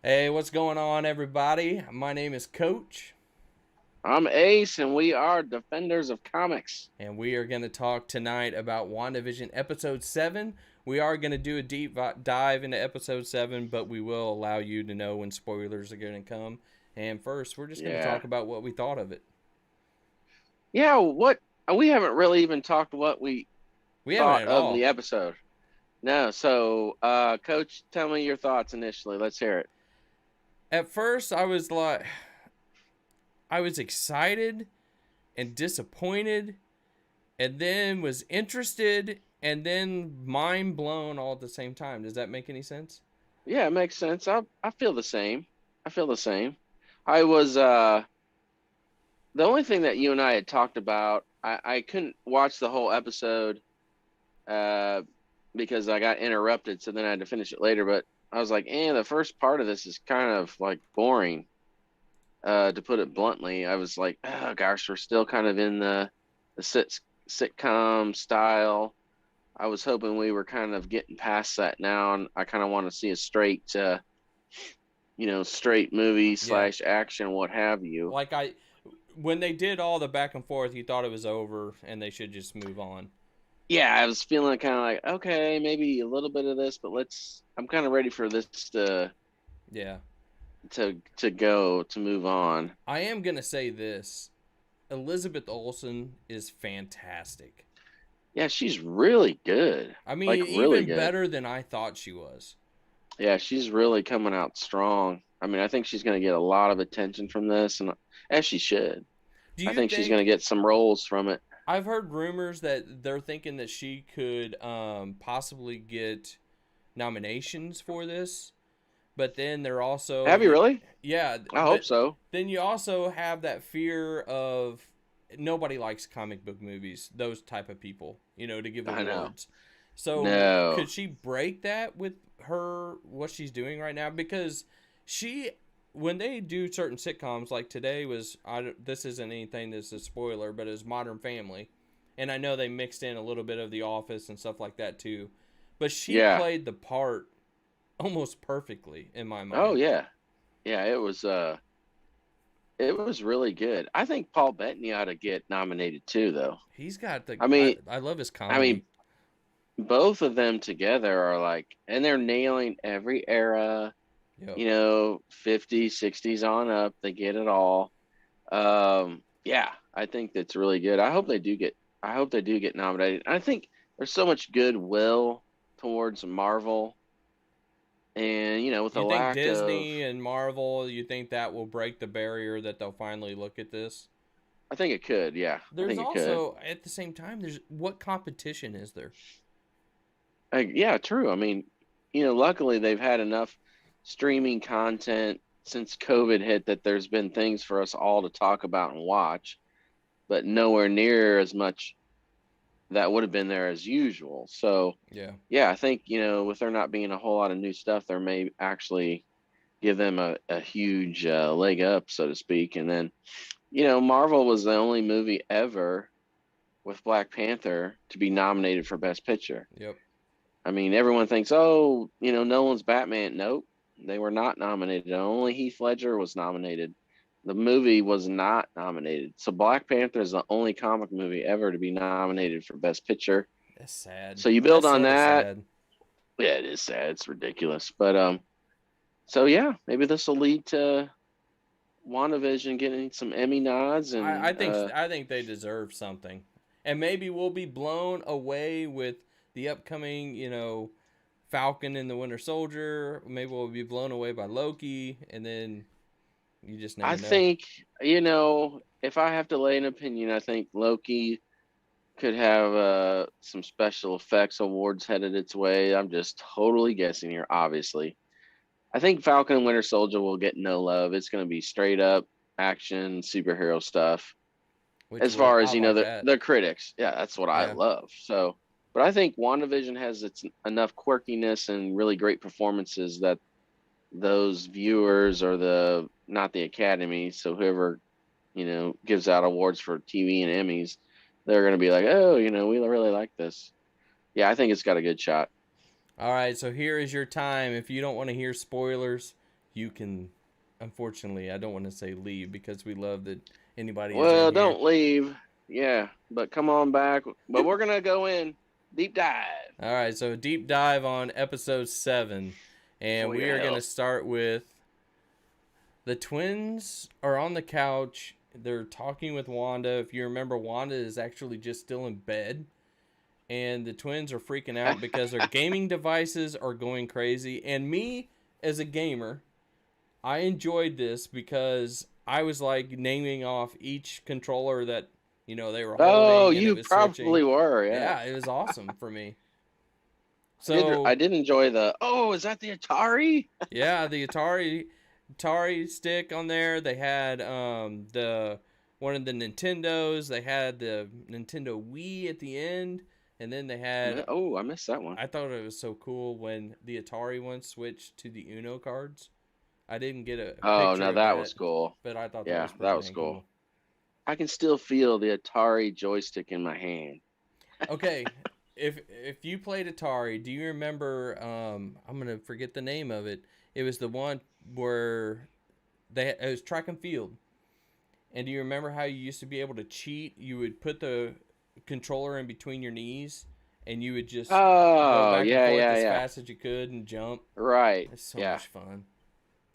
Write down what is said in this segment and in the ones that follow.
Hey, what's going on, everybody? My name is Coach, I'm Ace, and we are Defenders of Comics. and we are going to talk tonight about WandaVision Episode 7. We are going to do a deep dive into Episode 7, but we will allow you to know when spoilers are going to come. And first, we're just going to Yeah. talk about what we thought of it. Yeah, what we haven't really even talked what we We haven't thought at of all. the episode. No, so Coach, tell me your thoughts initially. Let's hear it. At first, I was excited and disappointed, and then was interested, and then mind blown all at the same time. Does that make any sense? Yeah, it makes sense. I feel the same. I feel the same. I was the only thing that you and I had talked about, I couldn't watch the whole episode uh because I got interrupted, so then I had to finish it later, but I was like, the first part of this is kind of like boring. To put it bluntly. I was like, oh gosh, we're still kind of in the sitcom style. I was hoping we were kind of getting past that now, and I kind of want to see a straight movie Yeah. slash action, what have you. Like when they did all the back and forth, you thought it was over and they should just move on. Yeah, I was feeling kind of like, okay, maybe a little bit of this, but I'm kind of ready for this Yeah. to move on. I am going to say this. Elizabeth Olsen is fantastic. Yeah, she's really good, I like mean, really even good. better than I thought she was. Yeah, she's really coming out strong. I mean, I think she's going to get a lot of attention from this, and as she should. Do I you think she's going to think get some roles from it. I've heard rumors that they're thinking that she could possibly get nominations for this, but then they're also Have you really? yeah, I hope but so. then you also have that fear of nobody likes comic book movies, those type of people, to give I know. awards. So No, could she break that with her what she's doing right now? Because she when they do certain sitcoms, like today was this isn't anything that's a spoiler, but it was Modern Family, and I know they mixed in a little bit of The Office and stuff like that too, but she yeah. played the part almost perfectly in my Oh mind. yeah, yeah. It was really good. I think Paul Bettany ought to get nominated too, though. He's got the I mean, I love his I comedy. mean, both of them together are like, and they're nailing every era. Yep. 50s, 60s on up. They get it all. Yeah, I think that's really good. I hope they do get nominated. I think there's so much goodwill towards Marvel, and with a You think lack of, Disney and Marvel, you think that will break the barrier that they'll finally look at this? I think it could. Yeah, I There's think it could. also at the same time there's what competition is there? Yeah, true. I mean, luckily they've had enough streaming content since COVID hit that there's been things for us all to talk about and watch, but nowhere near as much that would have been there as usual. So, Yeah. yeah, I think, with there not being a whole lot of new stuff, there may actually give them a huge leg up, so to speak. And then, Marvel was the only movie ever with Black Panther to be nominated for Best Picture. Yep. I mean, everyone thinks, oh, Nolan's Batman. Nope, they were not nominated. Only Heath Ledger was nominated. The movie was not nominated. So Black Panther is the only comic movie ever to be nominated for Best Picture. That's sad. So you build That's on sort of that. sad. Yeah, it is sad. It's ridiculous. But so yeah, maybe this will lead to WandaVision getting some Emmy nods I and think I think they deserve something, and maybe we'll be blown away with the upcoming, Falcon and the Winter Soldier. Maybe we'll be blown away by Loki, and then you just I never know. think, if I have to lay an opinion, I think Loki could have some special effects awards headed its way. I'm just totally guessing here, obviously. I think Falcon and Winter Soldier will get no love. It's going to be straight up action superhero stuff. Which As would far I as like the that? the critics, yeah, that's what I Yeah. love. So, but I think WandaVision has its enough quirkiness and really great performances that those viewers or the not the Academy, so whoever gives out awards for TV and Emmys, they're going to be like, oh, we really like this. Yeah, I think it's got a good shot. All right, so here is your time. If you don't want to hear spoilers, you can, unfortunately, I don't want to say leave because we love that anybody is Well, in here. don't leave. Yeah, but come on back. But we're gonna go in deep dive. All right, so deep dive on episode 7, and Oh we yeah, are going to hell. start with the twins are on the couch. They're talking with Wanda. If you remember, Wanda is actually just still in bed, and the twins are freaking out because their gaming devices are going crazy. And me, as a gamer, I enjoyed this because I was like naming off each controller that they were Oh, holding, and it you was switching. probably were. Yeah. Yeah, it was awesome for me. I did. So I did enjoy the. Oh, is that the Atari? yeah, the Atari stick on there. They had the one of the Nintendos. They had the Nintendo Wii at the end, and then they had. Oh, I missed that one. I thought it was so cool when the Atari one switched to the Uno cards. I didn't get a Oh, picture no, of that that, was cool. but I thought that Yeah, was that pretty was dang cool. cool. I can still feel the Atari joystick in my hand. Okay, if you played Atari, do you remember? I'm gonna forget the name of it. It was the one where it was track and field. And do you remember how you used to be able to cheat? You would put the controller in between your knees, and you would just go Oh, back and yeah, forth yeah, as yeah. fast as you could and jump. Right. It's so Yeah. much fun.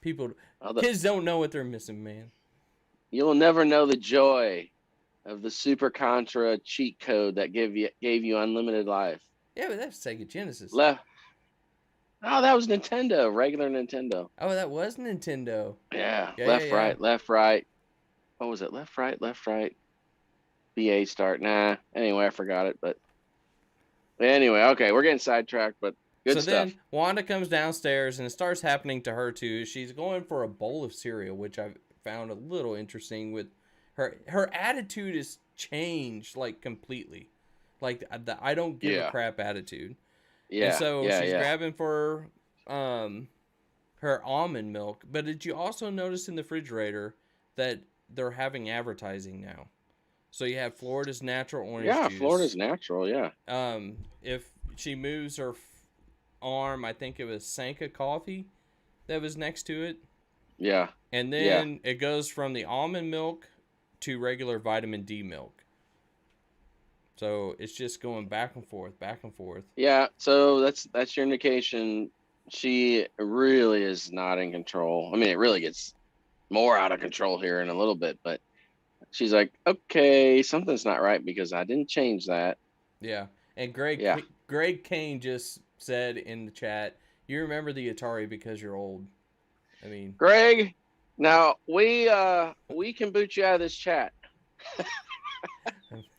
People, Oh, kids don't know what they're missing, man. you'll never know the joy of the Super Contra cheat code that gave you unlimited life. Yeah, but that's Sega Genesis. Left. Oh, that was Nintendo, regular Nintendo. Oh, that was Nintendo. Yeah, Yeah, yeah, left, yeah. right, left, right. What was it? Left, right, left, right. BA start. Nah. Anyway, I forgot it. But anyway, okay, we're getting sidetracked, but good So stuff. then Wanda comes downstairs, and it starts happening to her too. She's going for a bowl of cereal, which I found a little interesting. With her attitude is changed like completely, like the I don't give a Yeah, crap attitude. And yeah, so yeah, she's yeah. grabbing for her almond milk. But did you also notice in the refrigerator that they're having advertising now? So you have Florida's natural orange Yeah, juice. Florida's natural. Yeah. If she moves her arm, I think it was Sanka coffee that was next to it. Yeah. And Yeah. then it goes from the almond milk to regular vitamin D milk. So it's just going back and forth, back and forth. Yeah. So that's your indication. She really is not in control. I mean, it really gets more out of control here in a little bit, but she's like, okay, something's not right because I didn't change that. Yeah. And Yeah. Greg Kane just said in the chat, "You remember the Atari because you're old." I mean, Greg, now we can boot you out of this chat.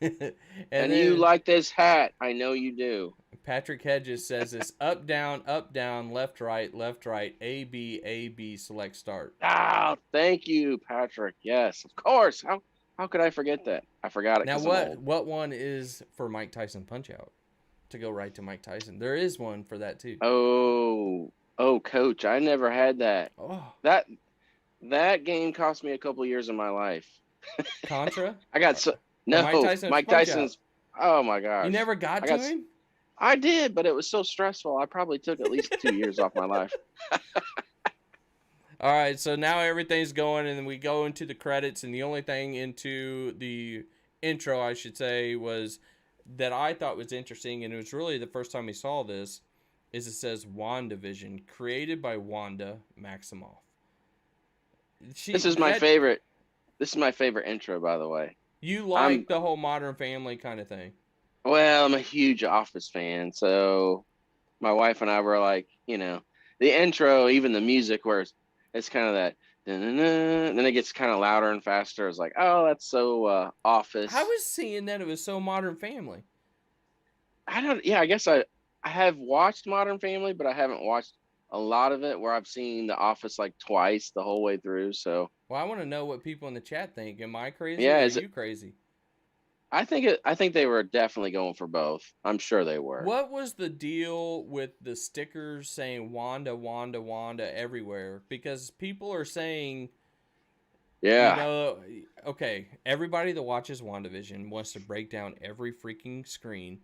and And you then like this hat. I know you do. Patrick Hedges says it's up, down, left, right, A, B, select, start. Ah, thank you, Patrick. Yes, of course. How could I forget that? I forgot it Now, because I'm old. what one is for Mike Tyson Punch Out? To go right to Mike Tyson. There is one for that too. Oh, Coach, I never had that. Oh, That game cost me a couple years of my life. Contra? I got no Mike Tyson's. Oh my gosh! You never got to him? I did, but it was so stressful. I probably took at least 2 years off my life. All right, so now everything's going, and then we go into the credits, and the only thing into the intro, I should say, was that I thought was interesting, and it was really the first time we saw this, is it says WandaVision, created by Wanda Maximoff. This is my favorite. This is my favorite intro, by the way. You like the whole Modern Family kind of thing? Well, I'm a huge Office fan, so my wife and I were like, the intro, even the music, where it's kind of that, and then it gets kind of louder and faster. It's like, oh, that's so Office. I was seeing that it was so Modern Family. I guess I have watched Modern Family, but I haven't watched a lot of it where I've seen The Office like twice the whole way through. So, well, I want to know what people in the chat think. Am I crazy? Yeah, or are you crazy? I think they were definitely going for both. I'm sure they were. What was the deal with the stickers saying Wanda, Wanda, Wanda everywhere? Because people are saying, okay, everybody that watches WandaVision wants to break down every freaking screen.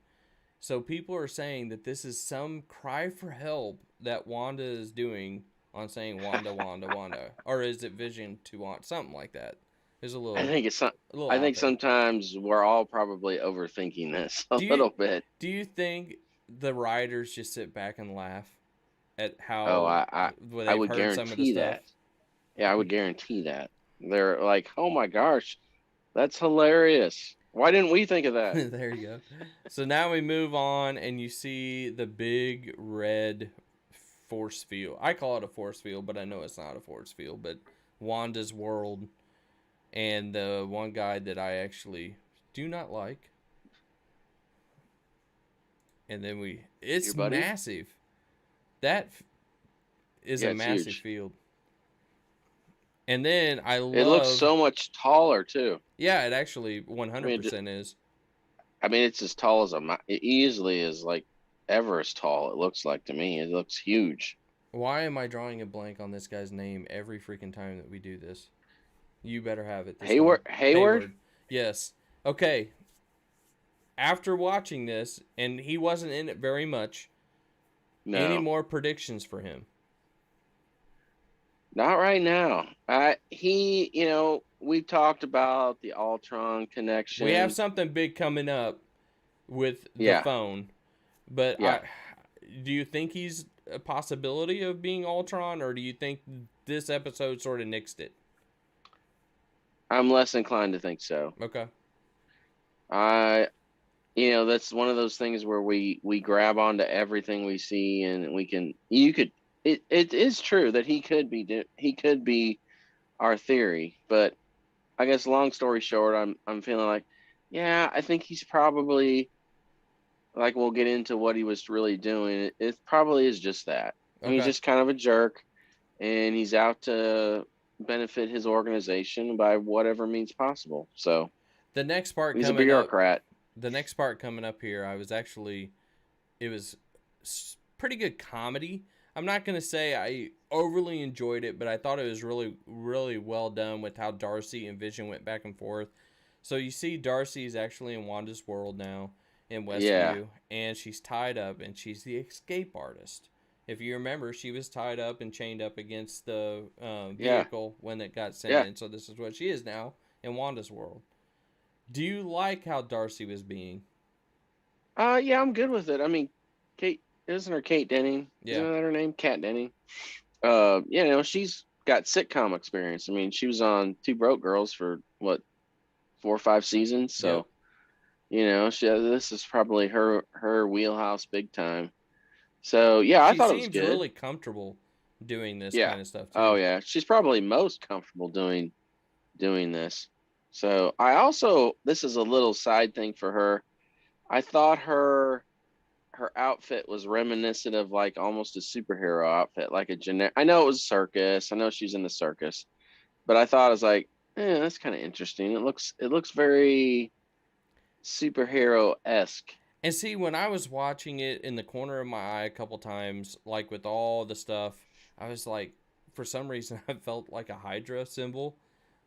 So people are saying that this is some cry for help that Wanda is doing on saying Wanda, Wanda, Wanda, or is it Vision to Wanda? Something like that. There's I think it's some, a little I out think there. sometimes we're all probably overthinking this a Do you little bit. do you think the writers just sit back and laugh at Oh, how well, I they've would heard some of the guarantee stuff? that. Yeah, I would guarantee that. They're like, oh my gosh, that's hilarious. Why didn't we think of that? There you go. So now we move on, and you see the big red force field. I call it a force field, but I know it's not a force field. But Wanda's world, and the one guy that I actually do not like. And then Your it's buddy? massive. That is Yeah, a it's massive huge. field. And then I It looks love, so much taller too. yeah, it actually I mean, 100% is. it's as tall as it easily is like Everest tall. It looks like to me. It looks huge. Why am I drawing a blank on this guy's name every freaking time that we do this? You better have it this time. Hayward? Hayward. Yes. Okay. After watching this, and he wasn't in it very much, any No, more predictions for him? not right now. We talked about the Ultron We have connection. something big coming up with the Yeah, phone, but yeah. do you think he's a possibility of being Ultron, or do you think this episode sort of nixed it? I'm less inclined to think so. Okay. I, that's one of those things where we grab onto everything we see, and it is true that he could be our theory, but I guess long story short, I'm feeling like, yeah, I think he's probably, like, we'll get into what he was really doing. It probably is just that. And he's Okay. just kind of a jerk, and he's out to benefit his organization by whatever means possible. So The next part he's a coming up. bureaucrat. The next part coming up here, it was pretty good comedy. I'm not gonna say I overly enjoyed it, but I thought it was really, really well done with how Darcy and Vision went back and forth. So you see, Darcy is actually in Wanda's world now in Yeah, Westview, and she's tied up, and she's the escape artist. If you remember, she was tied up and chained up against the yeah, vehicle when it got sent yeah. in. So this is what she is now in Wanda's world. Do you like how Darcy was being? Yeah, I'm good with it. I mean, Kate, isn't her Kate Denning? Yeah. Isn't that her name? Kat Denning. She's got sitcom experience. I mean, she was on Two Broke Girls for what, 4 or 5 seasons. Yep. So, this is probably her wheelhouse big time. So yeah, I She thought it was seems good. really comfortable doing this Yeah. kind of stuff Oh too. yeah, she's probably most comfortable doing this. So I also, this is a little side thing for her. I thought her outfit was reminiscent of like almost a superhero outfit, like a generic. I know it was circus. I know she's in the circus, but I thought, I was like, that's kind of interesting. It looks very superhero esque. And see, when I was watching it in the corner of my eye a couple times, like with all the stuff, I was like, for some reason, I felt like a Hydra symbol.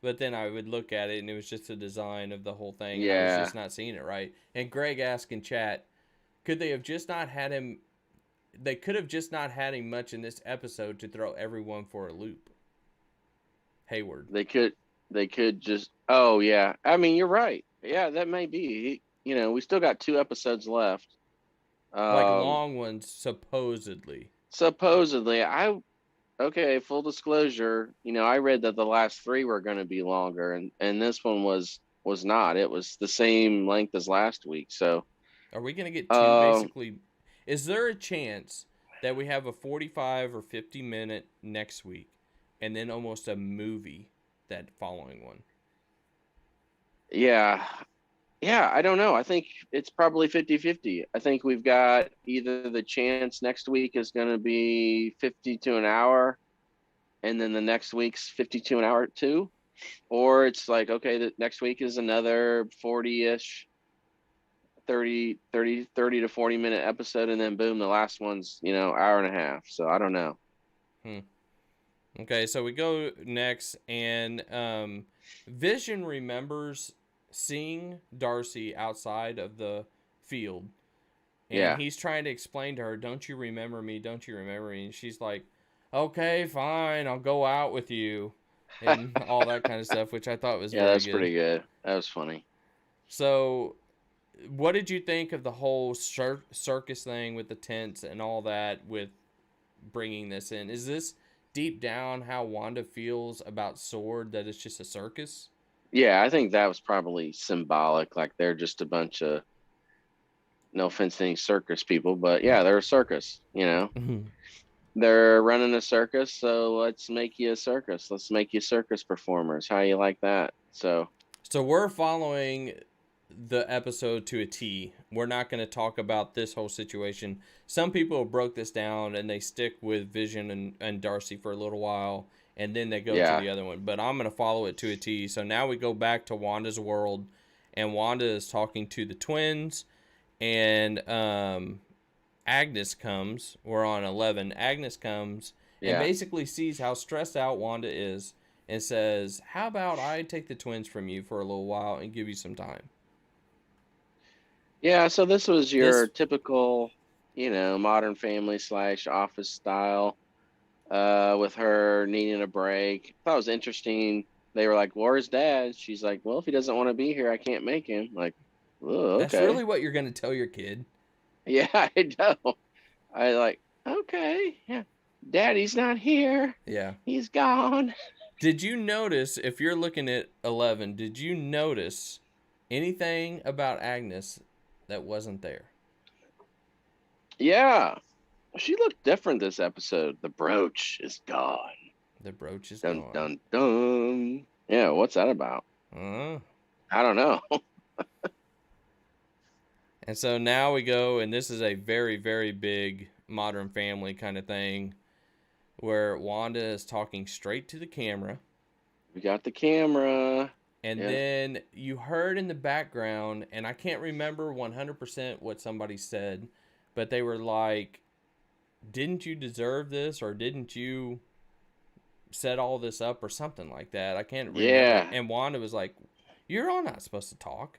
But then I would look at it and it was just a design of the whole thing, and I was Yeah, just not seeing it right. And Greg asked in chat, could they have just not had him? They could have just not had him much in this episode to throw everyone for a loop. Hayward. they could just. Oh yeah, I mean, you're right. Yeah, that may be. We still got 2 episodes left. Like Um, long ones, supposedly. supposedly, okay, full disclosure, I read that the last 3 were going to be longer, and this one was not. It was the same length as last week. So, Are we going to get two um, basically? Is there a chance that we have a 45 or 50-minute next week and then almost a movie that following one? yeah, yeah, I don't know. I think it's probably 50-50. I think we've got either the chance next week is going to be 50 to an hour, and then the next week's 50 to an hour too, or it's like, okay, the next week is another 40-ish, 30 to 40 minute episode, and then boom, the last one's, hour and a half. So I don't know. Hmm. Okay, so we go next, and Vision remembers seeing Darcy outside of the field, and Yeah, he's trying to explain to her, "Don't you remember me? Don't you remember me?" And she's like, okay, fine, I'll go out with you, and all that kind of stuff, which I thought was Yeah, very that's good. pretty good. That was funny. So, what did you think of the whole circus thing with the tents and all that with bringing this in? Is this deep down how Wanda feels about Sword, that it's just a circus? Yeah, I think that was probably symbolic. Like they're just a bunch of, no offense to any circus people, but yeah, they're a circus. They're running a circus, so let's make you a circus. Let's make you circus performers. How you like that? So So we're following the episode to a T. We're not going to talk about this whole situation. Some people broke this down and they stick with Vision and Darcy for a little while, and then they go to yeah, the other one. But I'm going to follow it to a T. So now we go back to Wanda's world, and Wanda is talking to the twins, and Agnes comes. We're on 11. Agnes comes and yeah, basically sees how stressed out Wanda is and says, how about I take the twins from you for a little while and give you some time? yeah. So this was your This, typical, Modern Family / Office style. With her needing a break. I thought it was interesting. They were like, "Where's Dad?" She's like, "Well, if he doesn't want to be here, I can't make him." Like, oh, that's okay. really what you're going to tell your kid. Yeah, I know. I like, okay, yeah. Daddy's not here. Yeah. He's gone. Did you notice, if you're looking at 11, did you notice anything about Agnes that wasn't there? Yeah, she looked different this episode. The brooch is gone. The brooch is Dun gone. dun dun. Yeah, what's that about? Uh, I don't know. and so now we go, and this is a very, very big Modern Family kind of thing where Wanda is talking straight to the camera. We got the camera. And Yeah. then you heard in the background, and I can't remember 100% what somebody said, but they were like, didn't you deserve this? Or didn't you set all this up? Or something like that. I can't remember. Yeah. And Wanda was like, you're all not supposed to talk.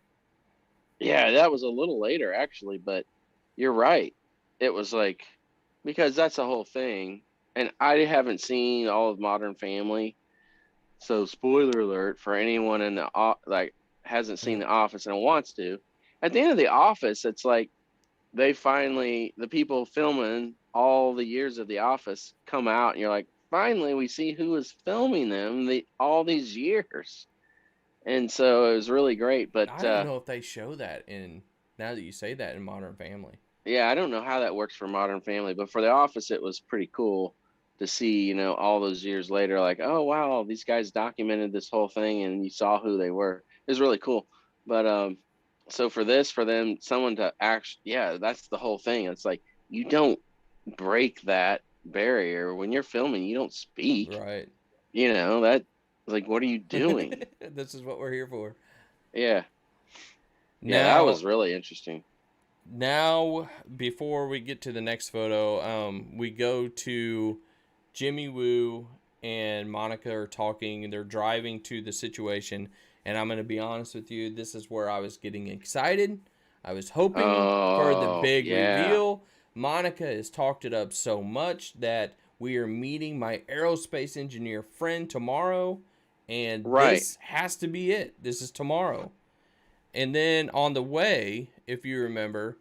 Yeah, that was a little later actually, but you're right. It was like, because that's the whole thing. And I haven't seen all of Modern Family, so spoiler alert for anyone in the like hasn't seen The Office and wants to. At the end of The Office, it's like the people filming all the years of The Office come out, and you're like, finally we see who was filming them all these years. And so it was really great, but I don't know if they show that now that you say that, in Modern Family. yeah, I don't know how that works for Modern Family, but for The Office, it was pretty cool to see, all those years later, like, oh wow, these guys documented this whole thing, and you saw who they were. It was really cool. But so for them, someone to actually, yeah, that's the whole thing. It's like you don't break that barrier when you're filming. You don't speak. Right. That like, what are you doing? This is what we're here for. Yeah, yeah, that Now, was really interesting. now, before we get to the next photo, we go to Jimmy Woo and Monica are talking, and they're driving to the situation. And I'm going to be honest with you, this is where I was getting excited. I was hoping for the Oh, big yeah, reveal. Monica has talked it up so much that we are meeting my aerospace engineer friend tomorrow, and right. this has to be it. This is tomorrow. And then on the way, if you remember,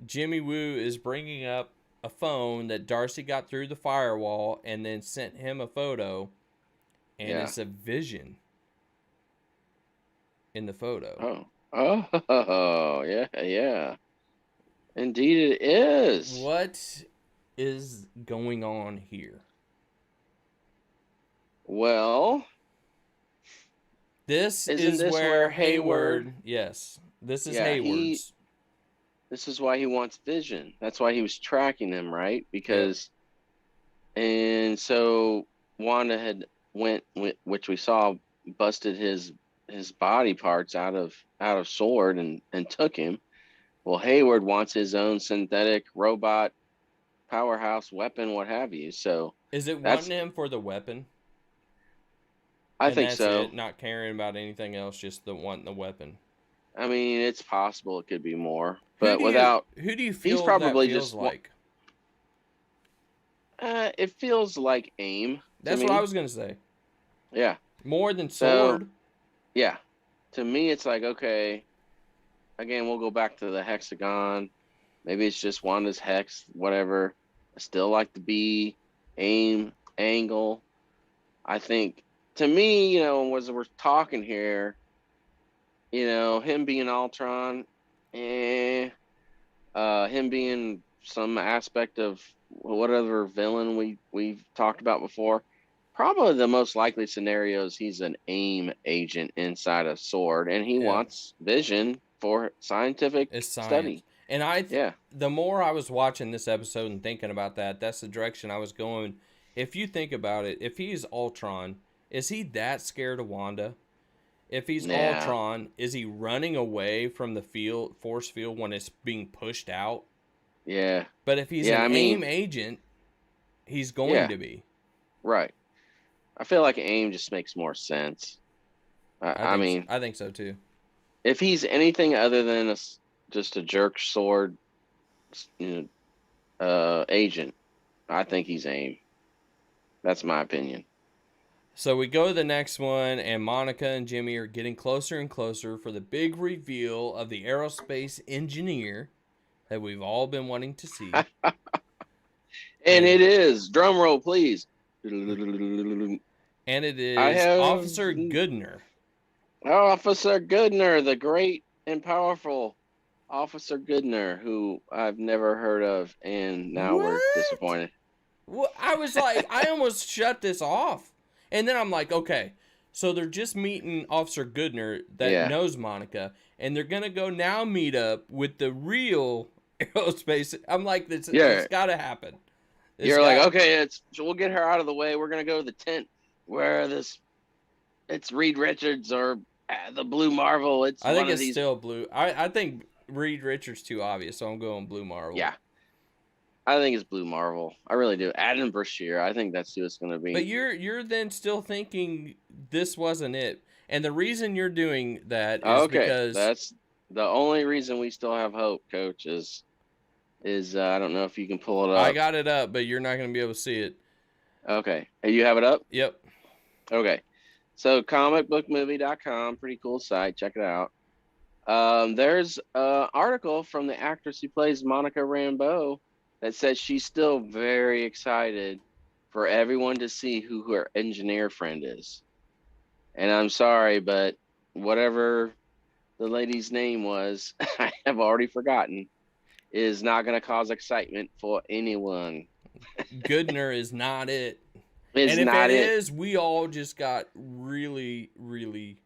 Jimmy Woo is bringing up a phone that Darcy got through the firewall and then sent him a photo, and Yeah. it's a vision in the photo. Oh, yeah, yeah. Indeed, it is. What is going on here? Well, This isn't is this where where Hayward? Hayward, yes, this is Yeah, Hayward's. this is why he wants Vision. That's why he was tracking them, right? Yep. And so Wanda had which we saw, busted his body parts out of Sword and took him. Well, Hayward wants his own synthetic robot powerhouse weapon, what have you. So Is it that's, wanting him for the weapon? I And think that's so. it, not caring about anything else, just the wanting the weapon. I mean, it's possible it could be more, Who but do you without, who do you he's feel that probably feels just, like? It feels like AIM to That's what I me. was gonna say. Yeah. More than So Sword. yeah, to me it's like, okay. Again, we'll go back to the hexagon. Maybe it's just Wanda's hex, whatever. I still like the B, AIM, angle. I think to me, as we're talking here, him being Ultron, eh, him being some aspect of whatever villain we've talked about before. Probably the most likely scenario is he's an AIM agent inside a sword, and he Yeah, wants Vision for scientific it's science. study. And Yeah, the more I was watching this episode and thinking about that, that's the direction I was going. If you think about it, if he's Ultron, is he that scared of Wanda? If he's yeah, Ultron, is he running away from the force field when it's being pushed out? yeah, But if he's yeah. an I AIM mean, agent, he's going yeah, to be. right. I feel like AIM just makes more sense. I mean, I think so too. if he's anything other than just a jerk sword, agent, I think he's AIM. That's my opinion. So we go to the next one, and Monica and Jimmy are getting closer and closer for the big reveal of the aerospace engineer that we've all been wanting to see. And And it is drum roll, please. and it I is have Officer Goodner. Officer Goodner, the great and powerful Officer Goodner, who I've never heard of, and now we're What? disappointed. Well, I was like, I almost shut this off. And then I'm like, okay, so they're just meeting Officer Goodner that Yeah, knows Monica, and they're going to go now meet up with the real aerospace. I'm like, yeah. it's got to happen. It's You're like, got, okay, we'll get her out of the way. We're gonna go to the tent where it's Reed Richards or the Blue Marvel. It's I think one of it's these. still Blue. I think Reed Richards too obvious, so I'm going Blue Marvel. Yeah, I think it's Blue Marvel. I really do. Adam Brashear. I think that's who it's gonna But be. you're then still thinking this wasn't it. And the reason you're doing that is Okay, because that's the only reason we still have hope, Coach. Is I don't know if you can pull it I up. got it up, but you're not going to be able to see it. Okay, hey, you have it up. Yep. Okay, so comicbookmovie.com, pretty cool site. Check it out. There's an article from the actress who plays Monica Rambeau that says she's still very excited for everyone to see who her engineer friend is. And I'm sorry, but whatever the lady's name was, I have already forgotten, is not going to cause excitement for anyone. Goodner is not it. Is And if it not it. is, we all just got really, really.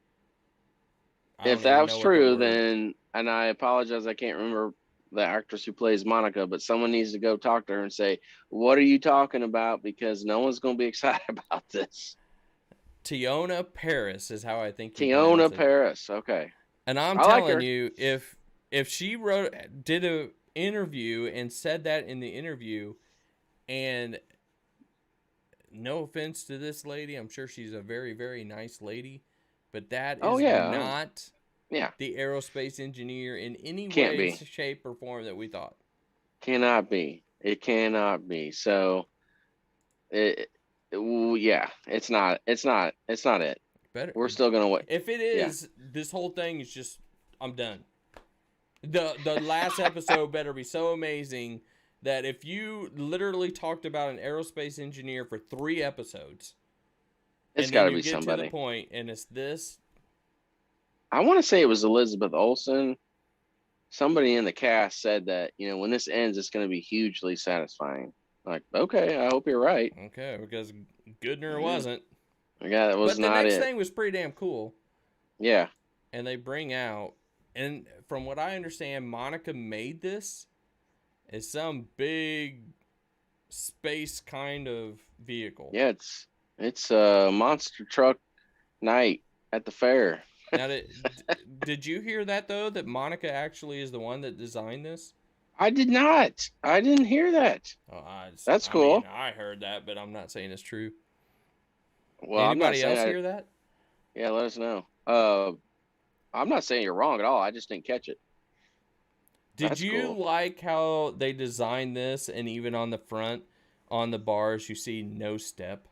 I If don't even that's know what the true, word. then, and I apologize, I can't remember the actress who plays Monica, but someone needs to go talk to her and say, what are you talking about? Because no one's going to be excited about this. Tiona Paris is how I think you Tiona pronounce it. Paris. Okay. And I'm I like telling her. you, if she did a interview and said that in the interview, and no offense to this lady, I'm sure she's a very, very nice lady, but that Oh, is yeah. not Yeah. the aerospace engineer in any Can't way, be. shape, or form that we thought. Cannot be. It cannot be. So, yeah, it's not. It's not. It's not it. Better We're still going to wait. if it Yeah. is, this whole thing is just I'm done. The last episode better be so amazing that if you literally talked about an aerospace engineer for 3 episodes It's and got then to you be get to the somebody. point and it's this. I want to say it was Elizabeth Olsen. Somebody in the cast said that, when this ends, it's going to be hugely satisfying. Like, okay, I hope you're right. Okay, because Goodner Yeah, wasn't. yeah, that was But the not next it. thing was pretty damn cool. Yeah, And they bring out, and from what I understand, Monica made this as some big space kind of vehicle. yeah, it's a monster truck night at the fair. Now, did you hear that though? That Monica actually is the one that designed this. I did not. I didn't hear that. Oh, That's I mean, cool. I heard that, but I'm not saying it's true. Well, I'm not Anybody saying else I. hear that? Yeah, let us know. I'm not saying you're wrong at all. I just didn't catch it. Did That's you cool. like how they designed this, and even on the front on the bars, you see no step.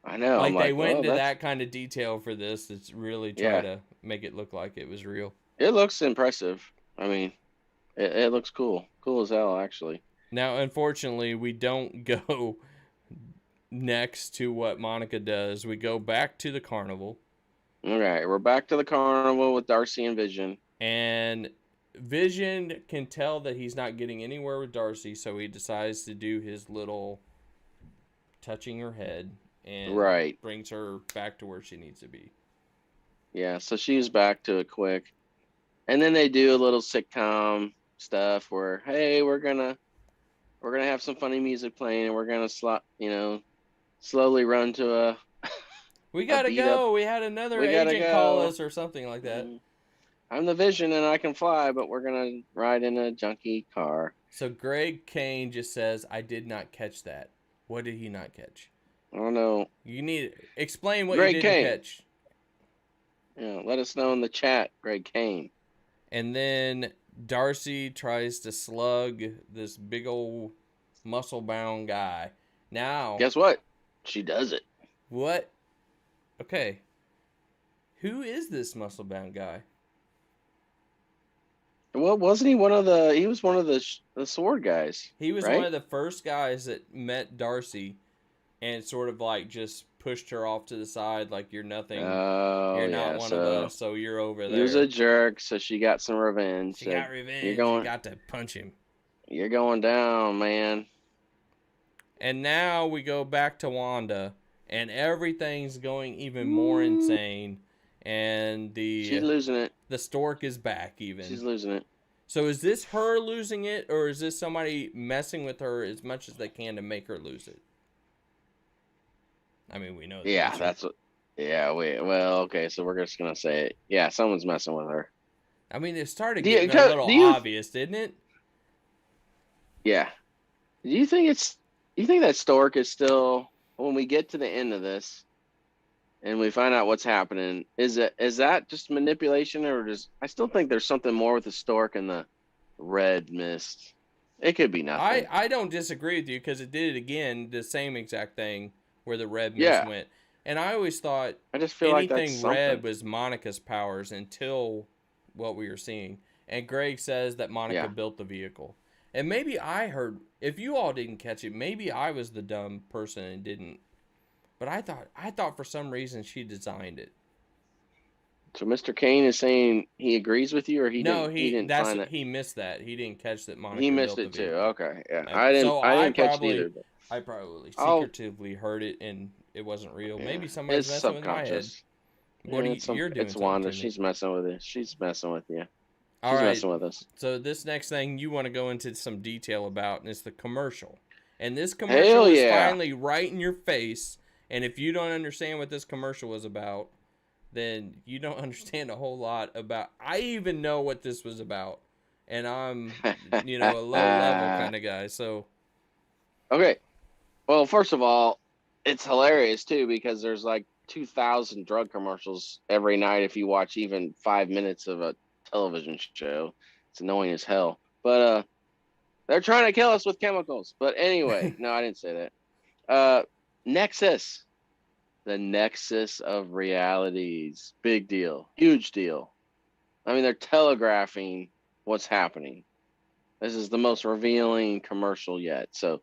I know. Like I'm they like, went well, into that's that kind of detail for this. That's really try yeah. to make it look like it was real. It looks impressive. I mean, it looks cool. Cool as hell, actually. Now, unfortunately, we don't go next to what Monica does. We go back to the carnival. All right, we're back to the carnival with Darcy and Vision. And Vision can tell that he's not getting anywhere with Darcy, so he decides to do his little touching her head and Right. brings her back to where she needs to be. Yeah, so she's back to it quick. And then they do a little sitcom stuff where, hey, we're gonna have some funny music playing, and we're gonna slowly run to a We a gotta beat up. go. We had another We gotta agent call go. us or something like that. I'm the Vision and I can fly, but we're gonna ride in a junky car. So Greg Kane just says, "I did not catch that." What did he not catch? I don't know. You need explain what Greg you didn't Kane. catch. Yeah, let us know in the chat, Greg Kane. And then Darcy tries to slug this big old muscle-bound guy. Now, Guess what? She does it. what? Okay. Who is this muscle-bound guy? Well, wasn't he one of the? He was one of the sword guys. He was right? one of the first guys that met Darcy and sort of like just pushed her off to the side like you're nothing. Oh, You're yeah, not one of us, so you're over there. He was a jerk, so she got some revenge. She got revenge. You're going, she got to punch him. You're going down, man. And now we go back to Wanda, and everything's going even more insane. And she's losing it. The stork is back even. She's losing it. So is this her losing it, or is this somebody messing with her as much as they can to make her lose it? I mean, we know. Yeah, answer. That's what. Yeah, well, okay, so we're just gonna say it. Yeah, someone's messing with her. I mean, it started getting a little obvious, didn't it? Yeah. Do you think that stork is still, when we get to the end of this and we find out what's happening, is that just manipulation, or I still think there's something more with the stork and the red mist. It could be nothing. I don't disagree with you, because it did it again, the same exact thing where the red mist went. And I always thought I just feel anything like red was Monica's powers until what we were seeing. And Greg says that Monica built the vehicle. And maybe I heard, if you all didn't catch it, maybe I was the dumb person and didn't. But I thought for some reason she designed it. So Mr. Kane is saying he agrees with you, or he didn't find it? He missed that. He didn't catch that Monica. He missed built it the too. vehicle. Okay, yeah. I didn't catch it either. But I probably secretively heard it and it wasn't real. Yeah, maybe somebody's messing with my head. What you're doing? It's Wanda. She's messing with it. She's messing with you. She's messing with us. So this next thing you want to go into some detail about, and it's the commercial. And this commercial is finally right in your face. And if you don't understand what this commercial was about, then you don't understand a whole lot about. I even know what this was about, and I'm a low level kind of guy. So okay. Well, first of all, it's hilarious too, because there's like 2,000 drug commercials every night if you watch even 5 minutes of a television show. It's annoying as hell. But they're trying to kill us with chemicals. But anyway, no, I didn't say that. Nexus. The Nexus of Realities. Big deal. Huge deal. I mean, they're telegraphing what's happening. This is the most revealing commercial yet. So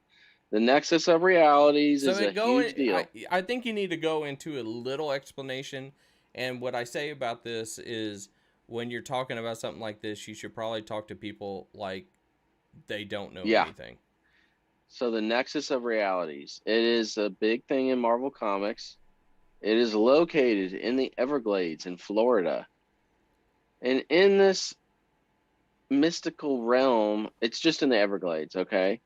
the Nexus of Realities is a huge deal. I think you need to go into a little explanation. And what I say about this is, when you're talking about something like this, you should probably talk to people like they don't know anything. So the Nexus of Realities, it is a big thing in Marvel Comics. It is located in the Everglades in Florida. And in this mystical realm, it's just in the Everglades, okay?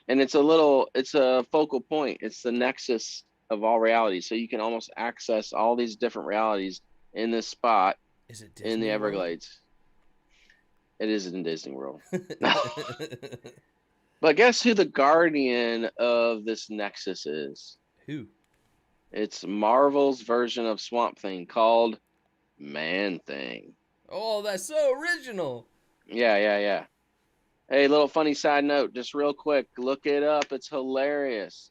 And it's a focal point. It's the nexus of all realities. So you can almost access all these different realities in this spot. Is it Disney in the World? Everglades? It is in Disney World. But guess who the guardian of this nexus is? Who? It's Marvel's version of Swamp Thing called Man-Thing. Oh, that's so original. Yeah. Hey, little funny side note, just real quick, look it up. It's hilarious.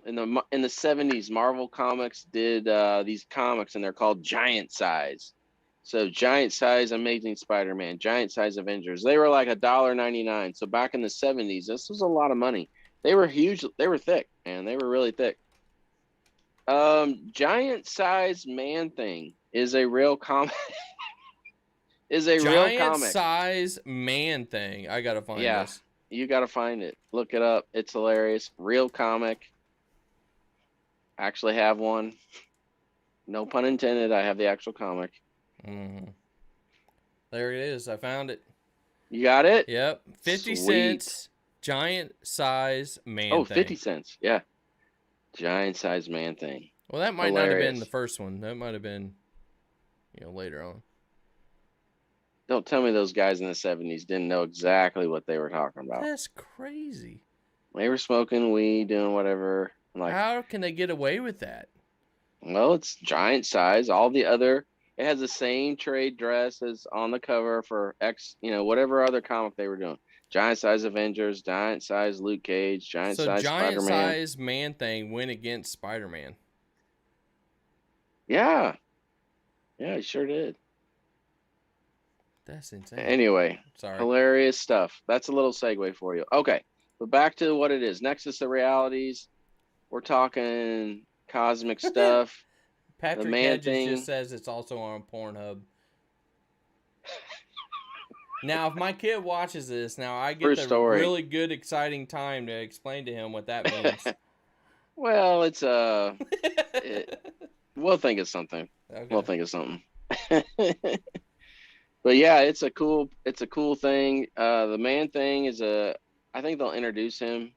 In the 70s, Marvel Comics did these comics, and they're called Giant Size. So Giant Size Amazing Spider-Man, Giant Size Avengers. They were like $1.99. So back in the 70s, this was a lot of money. They were huge. They were thick, man. They were really thick. Giant Size Man Thing is a real comic. Is a real Giant comic. size man thing. I gotta find Yeah, this. you got to find it. Look it up. It's hilarious. Real comic. Actually have one. No pun intended. I have the actual comic. Mm-hmm. There it is. I found it. You got it? Yep. 50 Sweet. cents. Giant size man Oh, thing. 50 cents. Yeah. Giant size man thing. Well, that might not have been the first one. That might have been, later on. Don't tell me those guys in the 70s didn't know exactly what they were talking about. That's crazy. They were smoking weed, doing whatever. Like, how can they get away with that? Well, it's giant size. It has the same trade dress as on the cover for whatever other comic they were doing. Giant size Avengers, giant size Luke Cage, giant size Spider-Man. So giant size man thing went against Spider-Man. Yeah. Yeah, he sure did. That's insane. Anyway, sorry. Hilarious stuff. That's a little segue for you. Okay, but back to what it is. Nexus of Realities. We're talking cosmic stuff. Patrick Hedges just says it's also on Pornhub. Now, if my kid watches this, I get the really good, exciting time to explain to him what that means. Well, it's we'll think of something. Okay. We'll think of something. But yeah, it's a cool thing. The man thing is I think they'll introduce him.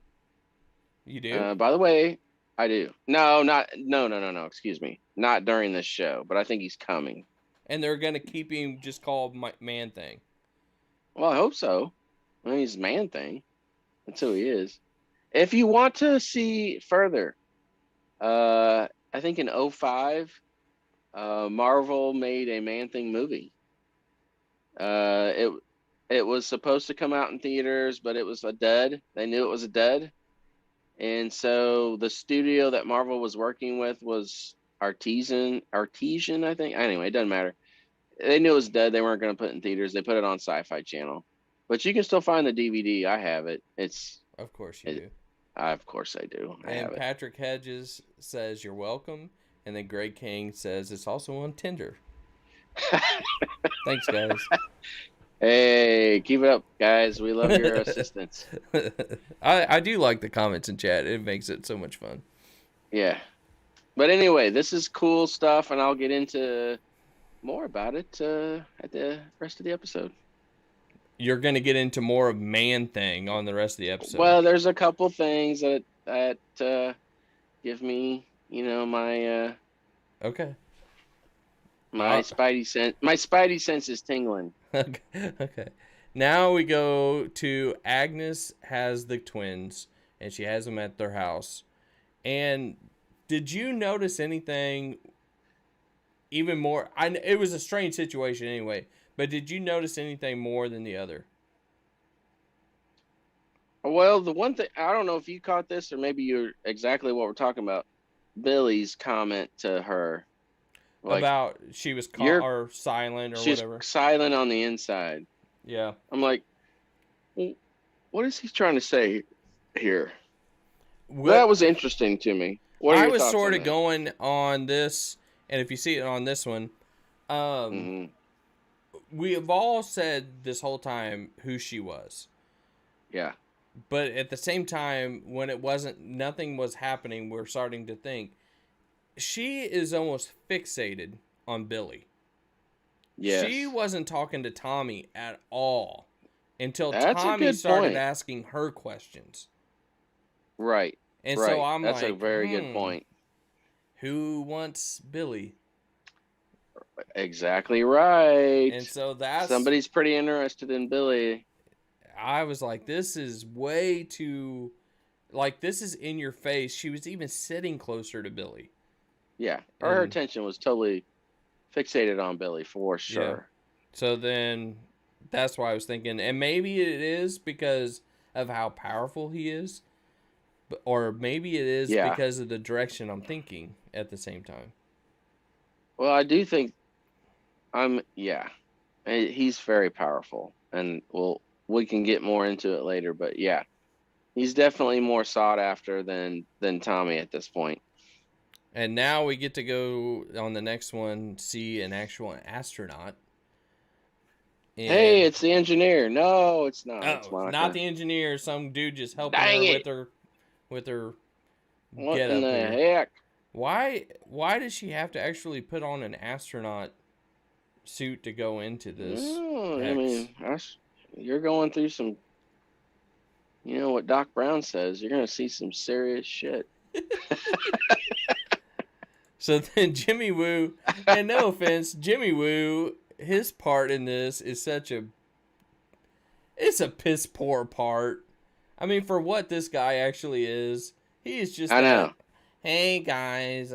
You do? By the way, I do. No. Excuse me. Not during this show, but I think he's coming. And they're gonna keep him just called Man Thing. Well, I hope so. I mean, he's Man Thing. That's who he is. If you want to see further, I think in 2005, Marvel made a Man Thing movie. It was supposed to come out in theaters, but it was a dud. They knew it was a dud. And so the studio that Marvel was working with was Artesian, I think. Anyway, it doesn't matter. They knew it was dead. They weren't going to put it in theaters. They put it on Sci-Fi Channel. But you can still find the DVD. I have it. Of course you do. Of course I do. And Patrick Hedges says you're welcome. And then Greg King says it's also on Tinder. Thanks, guys. Hey, keep it up, guys. We love your assistance. I do like the comments in chat. It makes it so much fun. Yeah. But anyway, this is cool stuff, and I'll get into more about it at the rest of the episode. You're going to get into more of Man Thing on the rest of the episode. Well, there's a couple things that give me, my... Okay. My spidey sense is tingling. Okay. Now we go to Agnes has the twins, and she has them at their house. And did you notice anything even more? It was a strange situation anyway, but did you notice anything more than the other? Well, the one thing, I don't know if you caught this or maybe you're exactly what we're talking about. Billy's comment to her. About she was or silent or whatever. She's silent on the inside. Yeah. I'm like, what is he trying to say here? That was interesting to me. I was sort of going on this, and if you see it on this one, we have all said this whole time who she was. Yeah. But at the same time, when nothing was happening, we're starting to think, she is almost fixated on Billy. Yes. She wasn't talking to Tommy at all until Tommy started asking her questions. Right. And so I'm That's a very good point. Who wants Billy? Exactly right. And so somebody's pretty interested in Billy. I was like, this is way too... this is in your face. She was even sitting closer to Billy. Yeah, her attention was totally fixated on Billy for sure. Yeah. So then That's why I was thinking, and maybe it is because of how powerful he is, or maybe it is Yeah. because of the direction I'm thinking at the same time. Well, I do think he's very powerful, and we can get more into it later, but yeah, he's definitely more sought after than Tommy at this point. And now we get to go on the next one, see an actual astronaut. Hey, it's the engineer. No, it's not. It's Oh, Monica. not the engineer. Some dude just helping Dang her it. with her What get in up the here. heck? Why does she have to actually put on an astronaut suit to go into this? I mean, you're going through some. You know what Doc Brown says? You're gonna see some serious shit. So then Jimmy Woo, and no offense, Jimmy Woo, his part in this is it's a piss poor part. I mean, for what this guy actually is, he is just I know. Hey guys,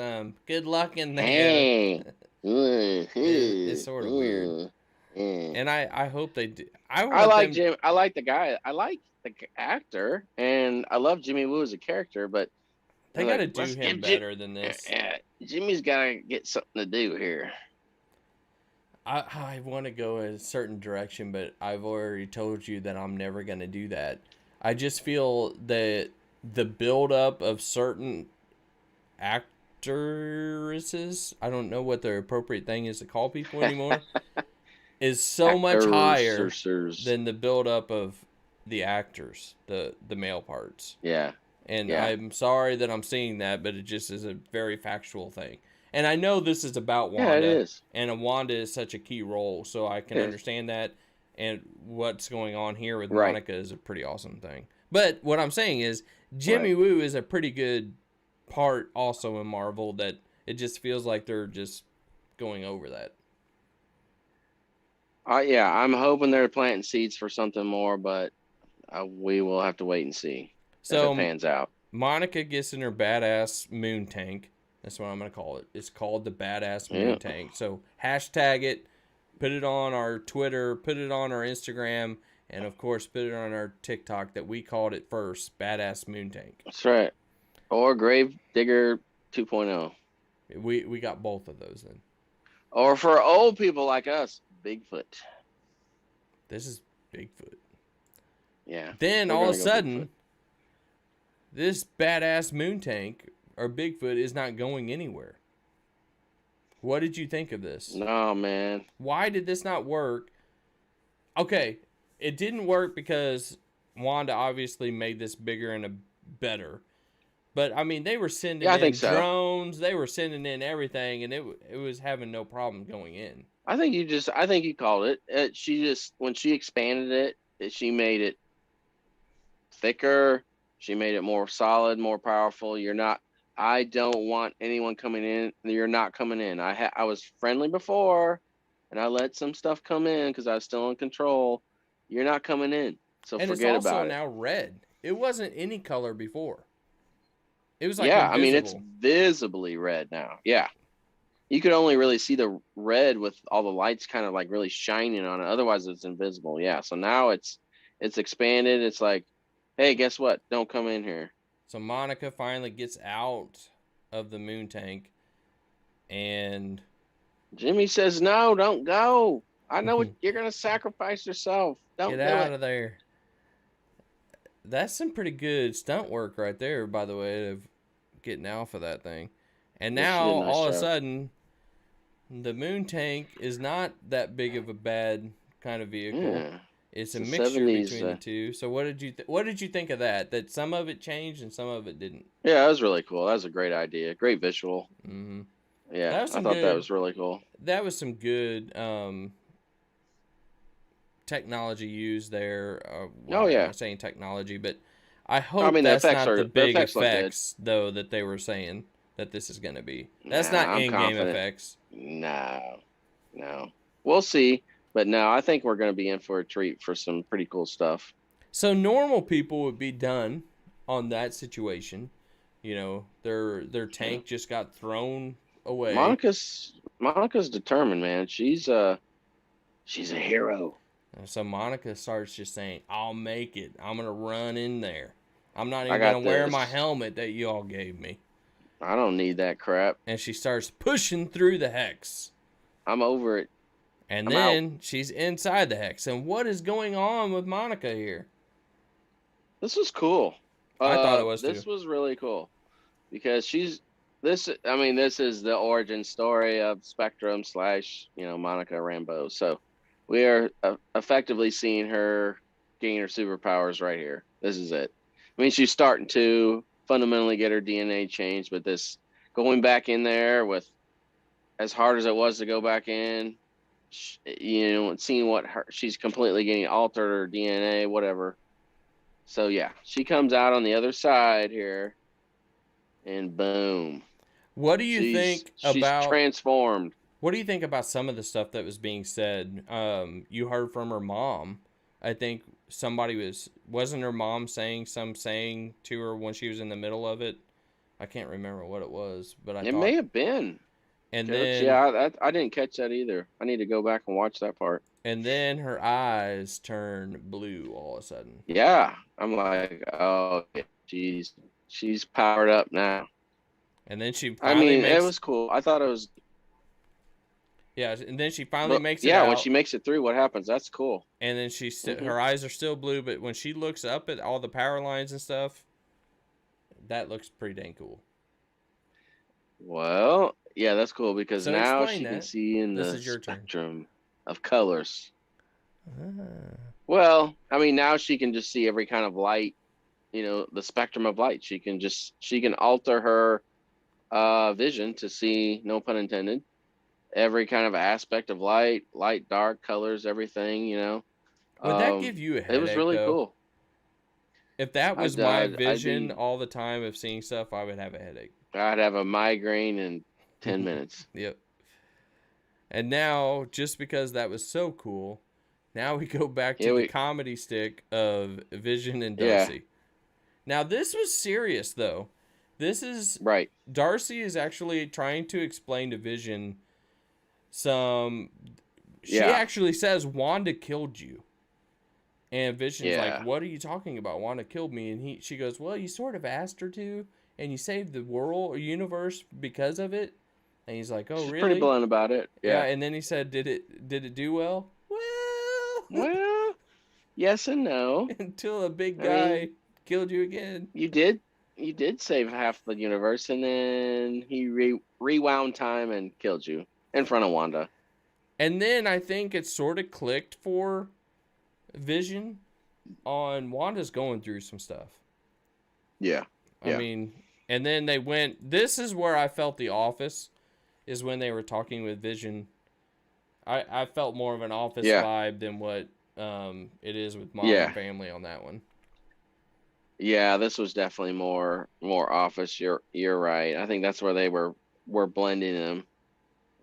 good luck in there. Hey. It's sort of weird. And I hope they do. I like Jim. I like the guy. I like the actor, and I love Jimmy Woo as a character. But they got to do him better than this. Jimmy's got to get something to do here. I want to go in a certain direction, but I've already told you that I'm never going to do that. I just feel that the build-up of certain actresses, I don't know what the appropriate thing is to call people anymore, is so much higher than the build-up of the actors, the male parts. Yeah. And I'm sorry that I'm seeing that, but it just is a very factual thing. And I know this is about Wanda. Yeah, it is. And Wanda is such a key role, so I can understand that. And what's going on here with Monica is a pretty awesome thing. But what I'm saying is, Jimmy Woo is a pretty good part also in Marvel that it just feels like they're just going over that. Yeah, I'm hoping they're planting seeds for something more, but we will have to wait and see if it pans out. Monica gets in her badass moon tank. That's what I'm going to call it. It's called the Badass Moon Tank. So hashtag it, put it on our Twitter, put it on our Instagram, and of course put it on our TikTok that we called it first, Badass Moon Tank. That's right. Or Grave Digger 2.0. We got both of those then. Or for old people like us, Bigfoot. This is Bigfoot. Yeah. Then all of a sudden, this Badass Moon Tank or Bigfoot is not going anywhere. What did you think of this? No, man. Why did this not work? Okay, it didn't work because Wanda obviously made this bigger and better. But, I mean, they were sending in drones. They were sending in everything, and it was having no problem going in. I think you called it. When she expanded it, she made it thicker. She made it more solid, more powerful. I don't want anyone coming in. You're not coming in. I was friendly before, and I let some stuff come in because I was still in control. You're not coming in, so forget about it. And it's also now red. It wasn't any color before. It was like invisible. I mean, it's visibly red now. Yeah, you could only really see the red with all the lights kind of like really shining on it. Otherwise, it's invisible. Yeah, so now it's expanded. It's like, hey, guess what? Don't come in here. So Monica finally gets out of the moon tank, and Jimmy says, "No, don't go. I know you're gonna sacrifice yourself. Don't get out of there." That's some pretty good stunt work right there, by the way, of getting off of that thing. And now all of a sudden, the moon tank is not that big of a bad kind of vehicle. Yeah. It's a mixture 70s, between the two. So what did you think of that? That some of it changed and some of it didn't. Yeah, that was really cool. That was a great idea. Great visual. Mm-hmm. Yeah, I thought that was really cool. That was some good technology used there. I'm not saying technology, but I hope that's not the big effects though that they were saying that this is going to be. That's not in-game effects. No. We'll see. But no, I think we're going to be in for a treat for some pretty cool stuff. So normal people would be done on that situation. You know, their tank just got thrown away. Monica's determined, man. She's a hero. So Monica starts just saying, I'll make it. I'm going to run in there. I'm not I even going got to wear this. my helmet that you all gave me. I don't need that crap. And she starts pushing through the hex. I'm over it. And I'm then out. she's inside the hex. And what is going on with Monica here? This was cool. I thought it was This too. was really cool because this. I mean, this is the origin story of Spectrum / Monica Rambeau. So we are effectively seeing her gain her superpowers right here. This is it. I mean, she's starting to fundamentally get her DNA changed, but this going back in there with as hard as it was to go back in, seeing what she's completely getting altered her DNA, whatever. So yeah, she comes out on the other side here, and boom, What do you think she's about transformed. What do you think about some of the stuff that was being said? You heard from her mom. I think somebody wasn't her mom saying to her when she was in the middle of it. I can't remember what it was, but I It thought. may have been. And Coach. then Yeah, I didn't catch that either. I need to go back and watch that part. her eyes turn blue all of a sudden. Yeah, I'm like, oh, she's powered up now. And then she I finally mean, makes. it was cool. I thought it was. Yeah, and then she finally makes it Yeah, out. when she makes it through, what happens? That's cool. And then her eyes are still blue, but when she looks up at all the power lines and stuff, that looks pretty dang cool. Well, yeah, that's cool because So now explain she that. can see in This the is your turn. spectrum of colors. Ah. Well, I mean, now she can just see every kind of light, the spectrum of light. She can alter her vision to see, no pun intended, every kind of aspect of light, dark, colors, everything, Would that give you a headache, it was really though? cool. If that was my I'd vision all the time of seeing stuff, I would have a headache. I'd have a migraine in 10 minutes. Yep. And now, just because that was so cool, now we go back to the comedy stick of Vision and Darcy. Yeah. Now, this was serious, though. This is... Right. Darcy is actually trying to explain to Vision some... She actually says, Wanda killed you. And Vision's like, what are you talking about? Wanda killed me. And she goes, well, you sort of asked her to, and you saved the world or universe because of it. And he's like, oh, She's really? pretty blunt about it. Yeah. And then he said, did it do well? Well, yes and no. Until a big guy killed you again. You did save half the universe, and then he rewound time and killed you in front of Wanda. And then I think it sort of clicked for Vision on Wanda's going through some stuff. Yeah. I mean, and then they went, this is where I felt The Office, is when they were talking with Vision. I felt more of an Office vibe than what it is with Modern Family on that one. Yeah, this was definitely more Office. You're right. I think that's where they were blending them.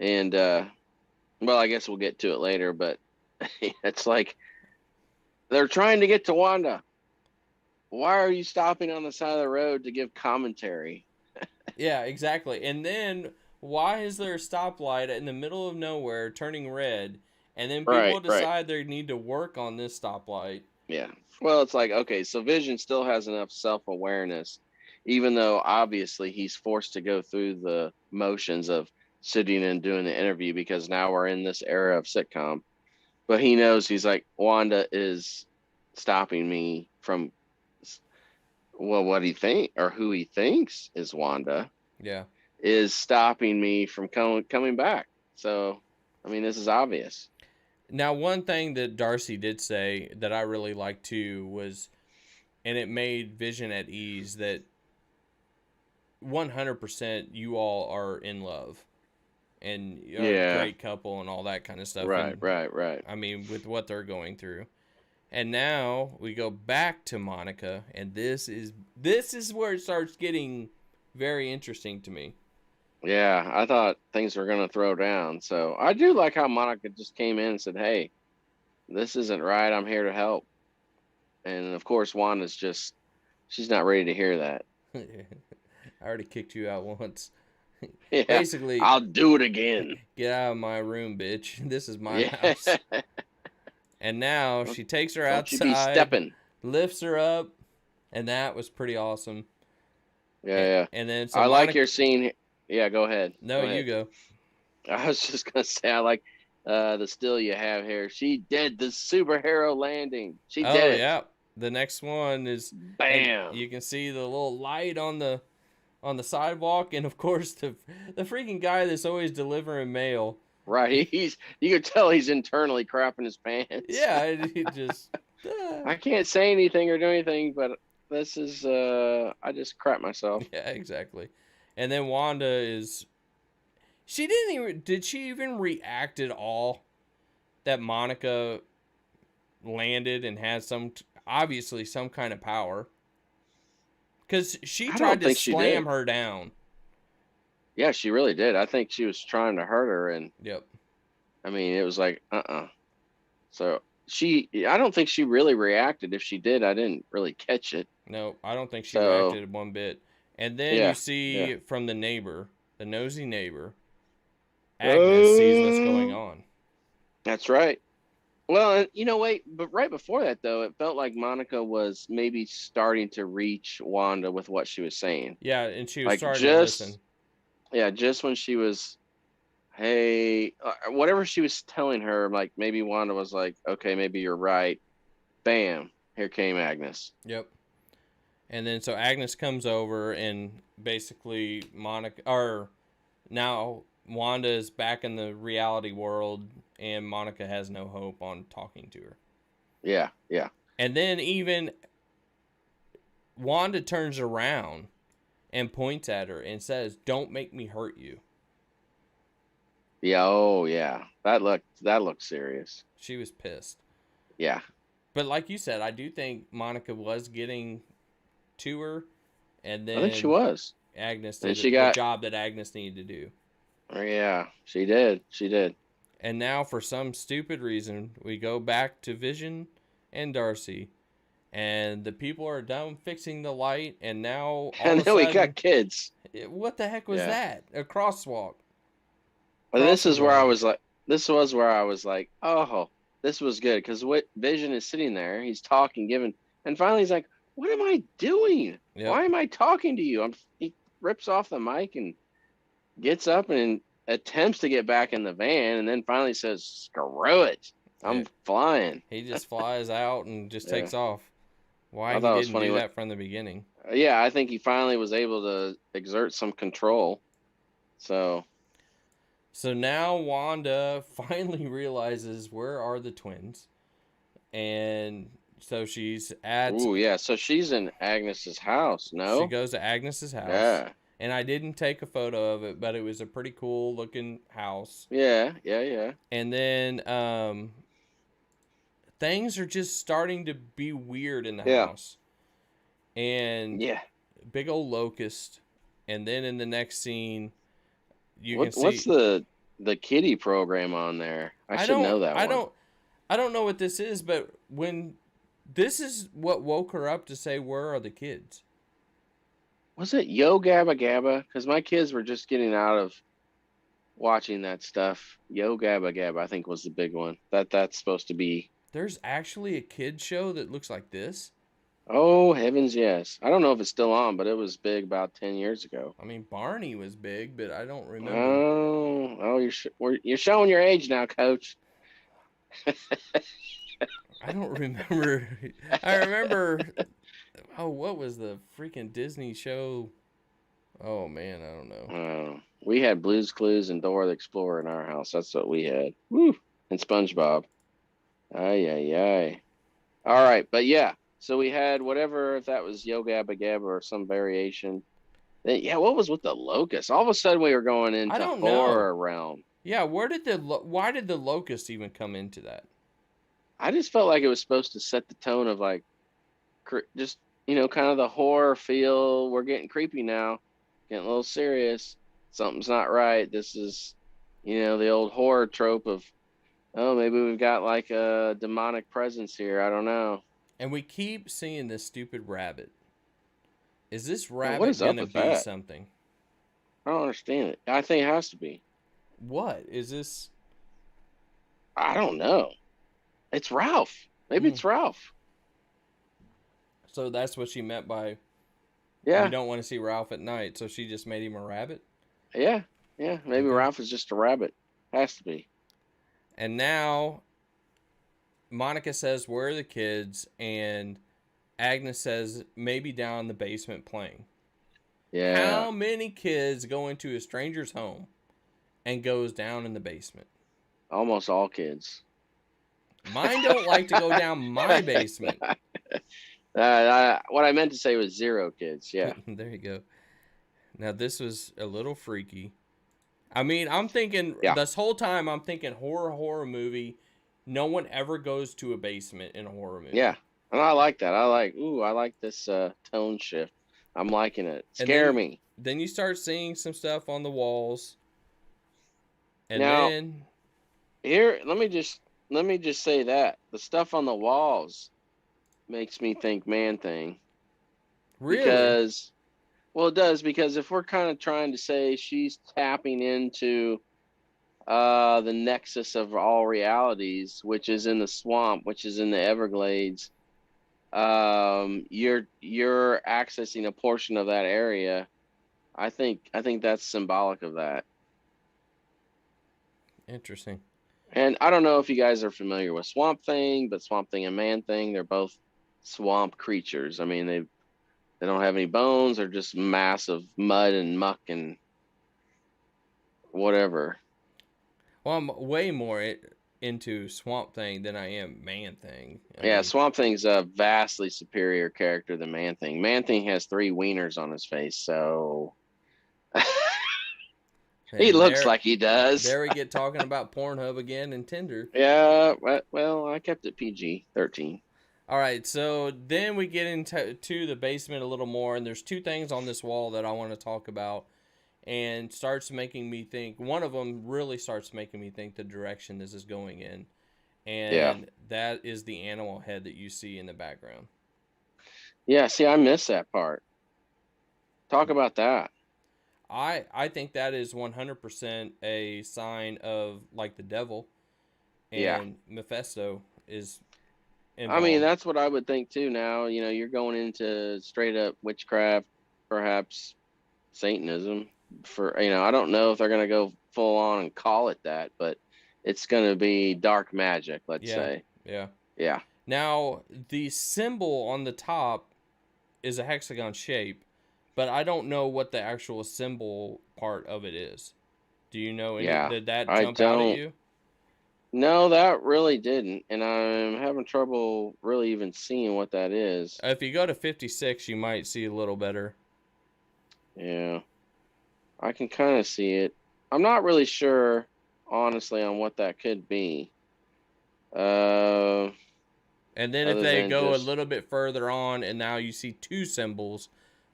And well, I guess we'll get to it later, but it's like they're trying to get to Wanda. Why are you stopping on the side of the road to give commentary? Yeah, exactly. And then why is there a stoplight in the middle of nowhere turning red, and then people decide they need to work on this stoplight? Yeah. Well, it's like, okay, so Vision still has enough self-awareness, even though obviously he's forced to go through the motions of sitting and doing the interview because now we're in this era of sitcom. But he knows, he's like, Wanda is stopping me from, well, what he think or who he thinks is Wanda. Yeah. Is stopping me from coming back. So, I mean, this is obvious. Now, one thing that Darcy did say that I really liked too was, and it made Vision at ease, that 100% you all are in love. And you're a great couple and all that kind of stuff. Right, and, right. I mean, with what they're going through. And now we go back to Monica, and this is where it starts getting very interesting to me. Yeah, I thought things were going to throw down. So I do like how Monica just came in and said, hey, this isn't right. I'm here to help. And of course, Wanda's she's not ready to hear that. I already kicked you out once. Yeah, basically, I'll do it again. Get out of my room, bitch. This is my house. And now she takes her Don't you be outside, stepping. lifts her up, and that was pretty awesome. Yeah. And then I like your scene. Yeah, go ahead. No, you go. I was just gonna say I like the still you have here. She did the superhero landing. She did it. Yeah. The next one is bam. You can see the little light on the sidewalk, and of course the freaking guy that's always delivering mail. Right, you can tell he's internally crapping his pants. Yeah, he just. I can't say anything or do anything, but this is I just crap myself. Yeah, exactly. And then Wanda is. Did she even react at all that Monica landed and had obviously some kind of power? Because she tried to slam her down. Yeah, she really did. I think she was trying to hurt her, and yep. I mean, it was like, So I don't think she really reacted. If she did, I didn't really catch it. No, I don't think she reacted one bit. And then you see from the nosy neighbor, Agnes sees what's going on. That's right. Well, but right before that, though, it felt like Monica was maybe starting to reach Wanda with what she was saying. Yeah, and she was starting to listen. Yeah, just when she was, hey, whatever she was telling her, like maybe Wanda was like, okay, maybe you're right. Bam, here came Agnes. Yep. And then so Agnes comes over, and basically now Wanda is back in the reality world, and Monica has no hope on talking to her. Yeah. And then even Wanda turns around and points at her and says, "Don't make me hurt you." Yeah, oh yeah. That looked serious. She was pissed. Yeah. But like you said, I do think Monica was getting to her, and then I think she was. Agnes did the job that Agnes needed to do. Yeah, she did. And now, for some stupid reason, we go back to Vision and Darcy, and the people are done fixing the light, and now we got kids. What the heck was that? A crosswalk. Well, this was where I was like, oh, this was good, because Vision is sitting there, he's talking, and finally he's like, what am I doing? Yep. Why am I talking to you? He rips off the mic and gets up and attempts to get back in the van, and then finally says, screw it, I'm flying. He just flies out and just takes off. Why he didn't do that from the beginning? Yeah, I think he finally was able to exert some control. So now Wanda finally realizes where are the twins, and so she's at. Ooh, yeah. So she's in Agnes's house. No, she goes to Agnes's house. Yeah. And I didn't take a photo of it, but it was a pretty cool looking house. Yeah. And then things are just starting to be weird in the house. And big old locust. And then in the next scene, you can see. What's the kiddie program on there? I should know that one. I don't know what this is, but when this is what woke her up to say, where are the kids? Was it Yo Gabba Gabba? Because my kids were just getting out of watching that stuff. Yo Gabba Gabba, I think, was the big one. That's supposed to be. There's actually a kid show that looks like this? Oh, heavens, yes. I don't know if it's still on, but it was big about 10 years ago. I mean, Barney was big, but I don't remember. Oh, you're showing your age now, Coach. I don't remember. I remember... Oh, what was the freaking Disney show? Oh, man, I don't know. We had Blue's Clues and Dora the Explorer in our house. That's what we had. Woo! And SpongeBob. Ay. All right, but yeah. So we had whatever, if that was Yo Gabba Gabba or some variation. Yeah, what was with the locust? All of a sudden we were going into horror realm. Yeah, why did the locust even come into that? I just felt like it was supposed to set the tone of like, just, kind of the horror feel. We're getting creepy now, getting a little serious. Something's not right. This is, the old horror trope of, oh, maybe we've got like a demonic presence here. I don't know. And we keep seeing this stupid rabbit. Is this rabbit going to be something? I don't understand it. I think it has to be. What is this? I don't know. It's Ralph. Maybe Mm. it's Ralph. So that's what she meant by you Yeah, don't want to see Ralph at night. So she just made him a rabbit. yeah, yeah. Maybe Okay. Ralph is just a rabbit. Has to be. And now Monica says, "Where are the kids?" And Agnes says, "Maybe down in the basement playing." Yeah, How many kids go into a stranger's home and goes down in the basement? almost all kids. Mine don't like to go down my basement. What I meant to say was 0 kids. Yeah, There you go. Now this was a little freaky. I mean, I'm thinking yeah, this whole time I'm thinking horror movie. No one ever goes to a basement in a horror movie. yeah. And I like that. I like this tone shift. I'm liking it. And Scare me. then you start seeing some stuff on the walls. And Now, then here, let me just say that the stuff on the walls makes me think Man Thing really, because, well, it does because if we're kind of trying to say she's tapping into the nexus of all realities, which is in the swamp, which is in the Everglades, you're accessing a portion of that area. I think that's symbolic of that. interesting. And I don't know if you guys are familiar with Swamp Thing, but Swamp Thing and Man Thing, they're both swamp creatures. I mean, they don't have any bones, they're just massive mud and muck and whatever. Well, I'm way more into Swamp Thing than I am Man Thing. I Yeah, mean, Swamp Thing's a vastly superior character than Man Thing. Man Thing has 3 wieners on his face, so he and looks like he does. there we get talking about Pornhub again and Tinder. Yeah, well, I kept it PG-13. All right, so then we get into the basement a little more, and there's two things on this wall that I want to talk about, and starts making me think. One of them really starts making me think the direction this is going in, Yeah. and that is the animal head that you see in the background. Yeah, see, I missed that part. Talk about that. I think that is 100% a sign of like the devil, Yeah. and Mephisto is I mean, involved. that's what I would think too now. You know, you're going into straight up witchcraft, perhaps Satanism. I don't know if they're going to go full on and call it that, but it's going to be dark magic, let's Yeah, say. yeah. Yeah. Now the symbol on the top is a hexagon shape, but I don't know what the actual symbol part of it is. Do you know any? Yeah. Did that I jump out at don't. you? No, that really didn't. And I'm having trouble really even seeing what that is. If you go to 56, you might see a little better. Yeah. I can kind of see it. I'm not really sure, honestly, on what that could be. Uh, And then if other they than go a just, little bit further on, and now you see two symbols,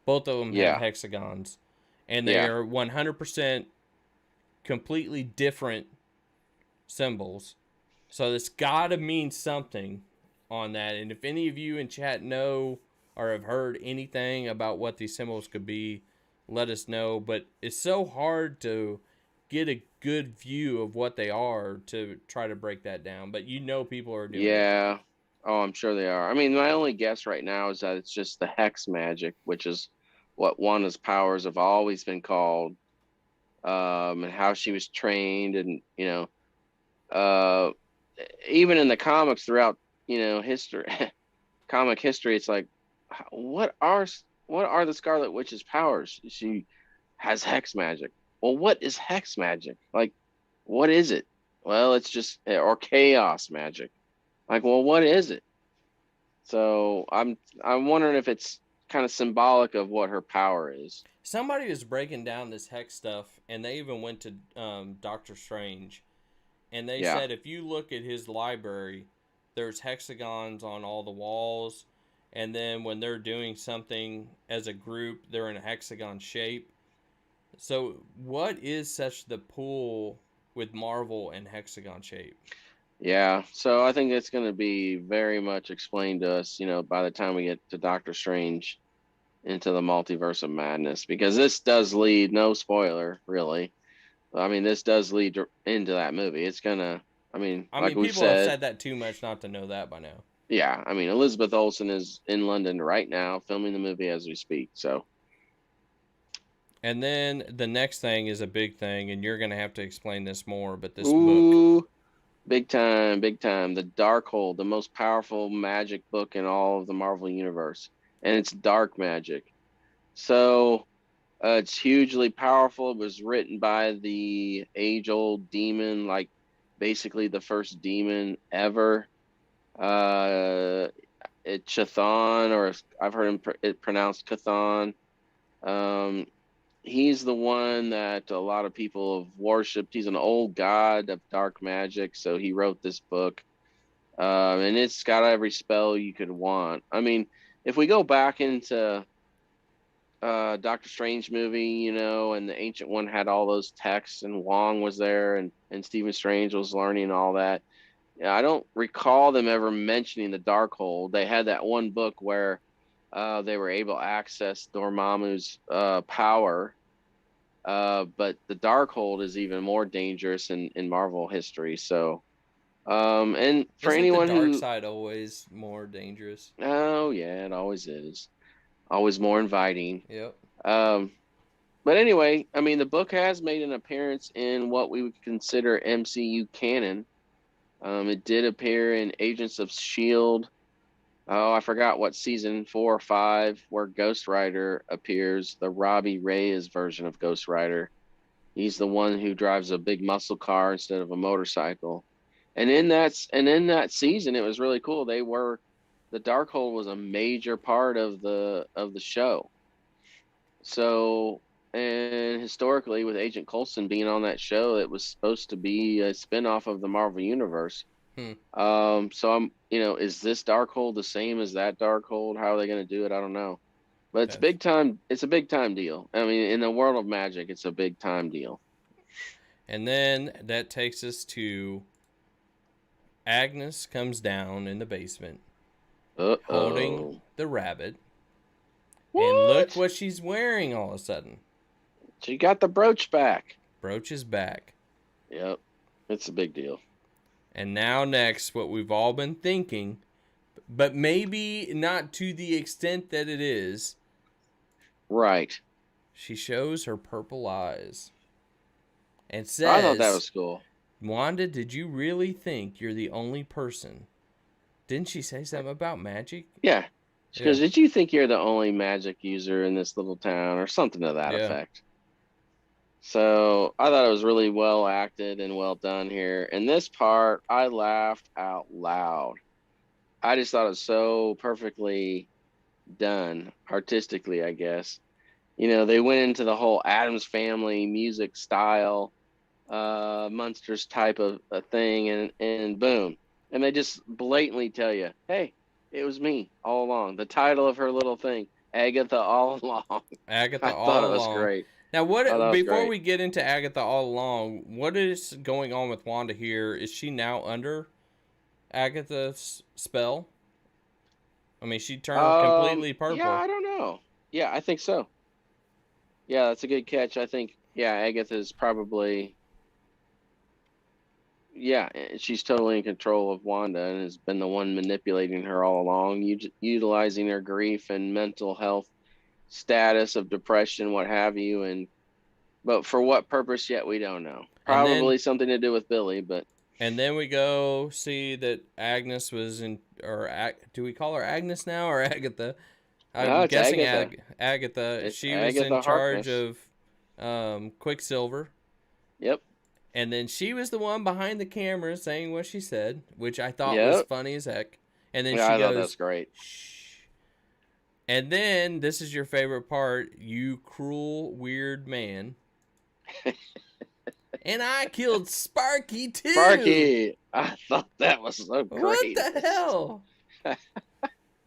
both of them have yeah, hexagons, and they yeah, are 100% completely different symbols. So it's got to mean something on that. And if any of you in chat know or have heard anything about what these symbols could be, let us know. But it's so hard to get a good view of what they are to try to break that down. But you know people are doing it. yeah. Oh, I'm sure they are. I mean, my only guess right now is that it's just the hex magic, which is what Wanda's powers have always been called, and how she was trained, and uh, even in the comics throughout, history, comic history, it's like, what are what are the Scarlet Witch's powers? She has hex magic. Well, what is hex magic? Like, what is it? Well, it's just or chaos magic. Like, well, what is it? So I'm wondering if it's kind of symbolic of what her power is. Somebody was breaking down this hex stuff, and they even went to Doctor Strange, and they Yeah, said if you look at his library, there's hexagons on all the walls, and then when they're doing something as a group, they're in a hexagon shape. So, what is such the pull with Marvel and hexagon shape? yeah. So I think it's going to be very much explained to us, by the time we get to Doctor Strange into the multiverse of madness, because this does lead, no spoiler, really. I mean, this does lead into that movie. I mean, I like mean, we've people have said, said that too much not to know that by now. yeah. I mean, Elizabeth Olsen is in London right now filming the movie as we speak. So. And then the next thing is a big thing, and you're going to have to explain this more, but this book. Ooh, big time, big time. The Darkhold, the most powerful magic book in all of the Marvel Universe. And it's dark magic. So it's hugely powerful. It was written by the age-old demon, like basically the first demon ever. It's Chthon, or I've heard it pronounced Chthon. Um, he's the one that a lot of people have worshipped. He's an old god of dark magic, so he wrote this book, and it's got every spell you could want. I mean, if we go back into Doctor Strange movie, and the Ancient One had all those texts, and Wong was there, and Stephen Strange was learning all that. Yeah, I don't recall them ever mentioning the Darkhold. They had that one book where they were able to access Dormammu's power. But the Darkhold is even more dangerous in Marvel history. So, and for Isn't the anyone dark who, side always more dangerous? oh yeah, it always is, always more inviting. Yep. Um, but anyway, I mean, the book has made an appearance in what we would consider MCU canon. It did appear in Agents of Shield. Oh, I forgot what season 4 or 5 where Ghost Rider appears. The Robbie Reyes version of Ghost Rider. He's the one who drives a big muscle car instead of a motorcycle. And in that season, it was really cool. The Darkhold was a major part of the show. So, and historically, with Agent Coulson being on that show, it was supposed to be a spinoff of the Marvel Universe. Hmm. So is this Darkhold the same as that Darkhold? How are they going to do it? I don't know. But it's big time. It's a big time deal. I mean, in the world of magic, it's a big time deal. And then that takes us to Agnes comes down in the basement holding the rabbit. What? And look what she's wearing all of a sudden. She got the brooch back. Brooch is back. Yep. It's a big deal. And now next, what we've all been thinking, but maybe not to the extent that it is. Right. She shows her purple eyes. And says, I thought that was cool. Wanda, did you really think you're the only person? Didn't she say something about magic? Yeah. Because did you think you're the only magic user in this little town or something to that effect? So I thought it was really well acted and well done here. In this part, I laughed out loud. I just thought it was so perfectly done, artistically, I guess. They went into the whole Addams Family music style, Munsters type of a thing, and boom. And they just blatantly tell you, hey, it was me all along. The title of her little thing, Agatha All Along. Agatha I All thought it Along. was great. Now, before we get into Agatha All Along, what is going on with Wanda here? Is she now under Agatha's spell? I mean, she turned completely purple. Yeah, I don't know. Yeah, I think so. Yeah, that's a good catch. I think, Agatha's probably, she's totally in control of Wanda and has been the one manipulating her all along, utilizing her grief and mental health status of depression, what have you, but for what purpose yet, we don't know. Probably something to do with Billy, but. And then we go see that Agnes was in, do we call her Agnes now or Agatha? I'm guessing Agatha. She was in charge of Quicksilver. Yep. And then she was the one behind the camera saying what she said, which I thought was funny as heck. And then she goes, I thought that's great. Shh. And then, this is your favorite part, you cruel, weird man. And I killed Sparky, too. Sparky! I thought that was so great. What the hell?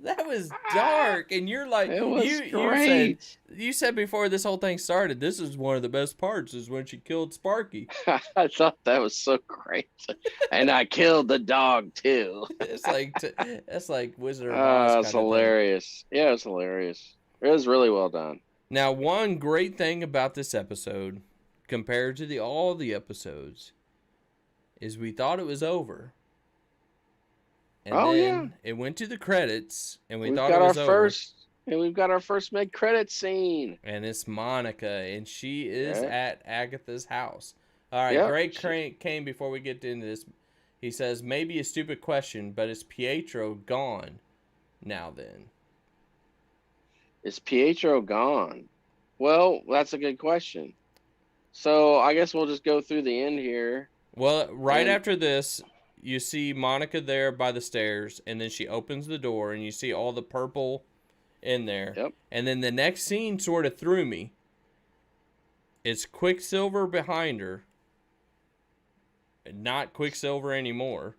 That was dark. And you're like, it was great. You said before this whole thing started, this is one of the best parts, is when she killed Sparky. I thought that was so great. And I killed the dog, too. That's like Wizard of Oz. That's hilarious. Yeah, it's hilarious. It was really well done. Now, one great thing about this episode, compared to all the episodes, is we thought it was over. And Oh then yeah, it went to the credits, and we we've thought it got our was over. first, and we've got our first mid-credit scene. And it's Monica, and she is Yeah, at Agatha's house. All right, yep. Greg came before we get into this. He says, maybe a stupid question, but is Pietro gone now then? Is Pietro gone? Well, that's a good question. So I guess we'll just go through the end here. Well, right And after this, you see Monica there by the stairs, and then she opens the door, and you see all the purple in there. yep. And then the next scene sort of threw me. It's Quicksilver behind her. Not Quicksilver anymore.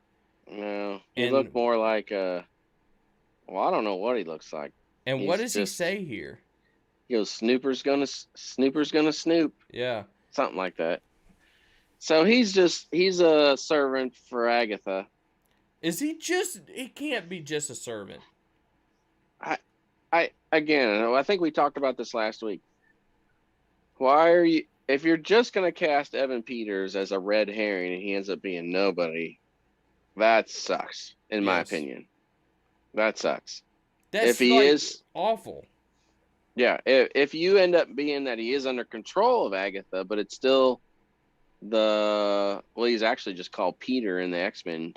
No, he And looked more like well, I don't know what he looks like. and what He's does he say here? He goes, Snoop's gonna snoop, Yeah. something like that. So he's a servant for Agatha. Is he can't be just a servant. I think we talked about this last week. Why are you, if you're just gonna cast Evan Peters as a red herring and he ends up being nobody, that sucks, in my opinion. That sucks. That's if he is awful. Yeah, if you end up being that he is under control of Agatha, but it's still he's actually just called Peter in the X-Men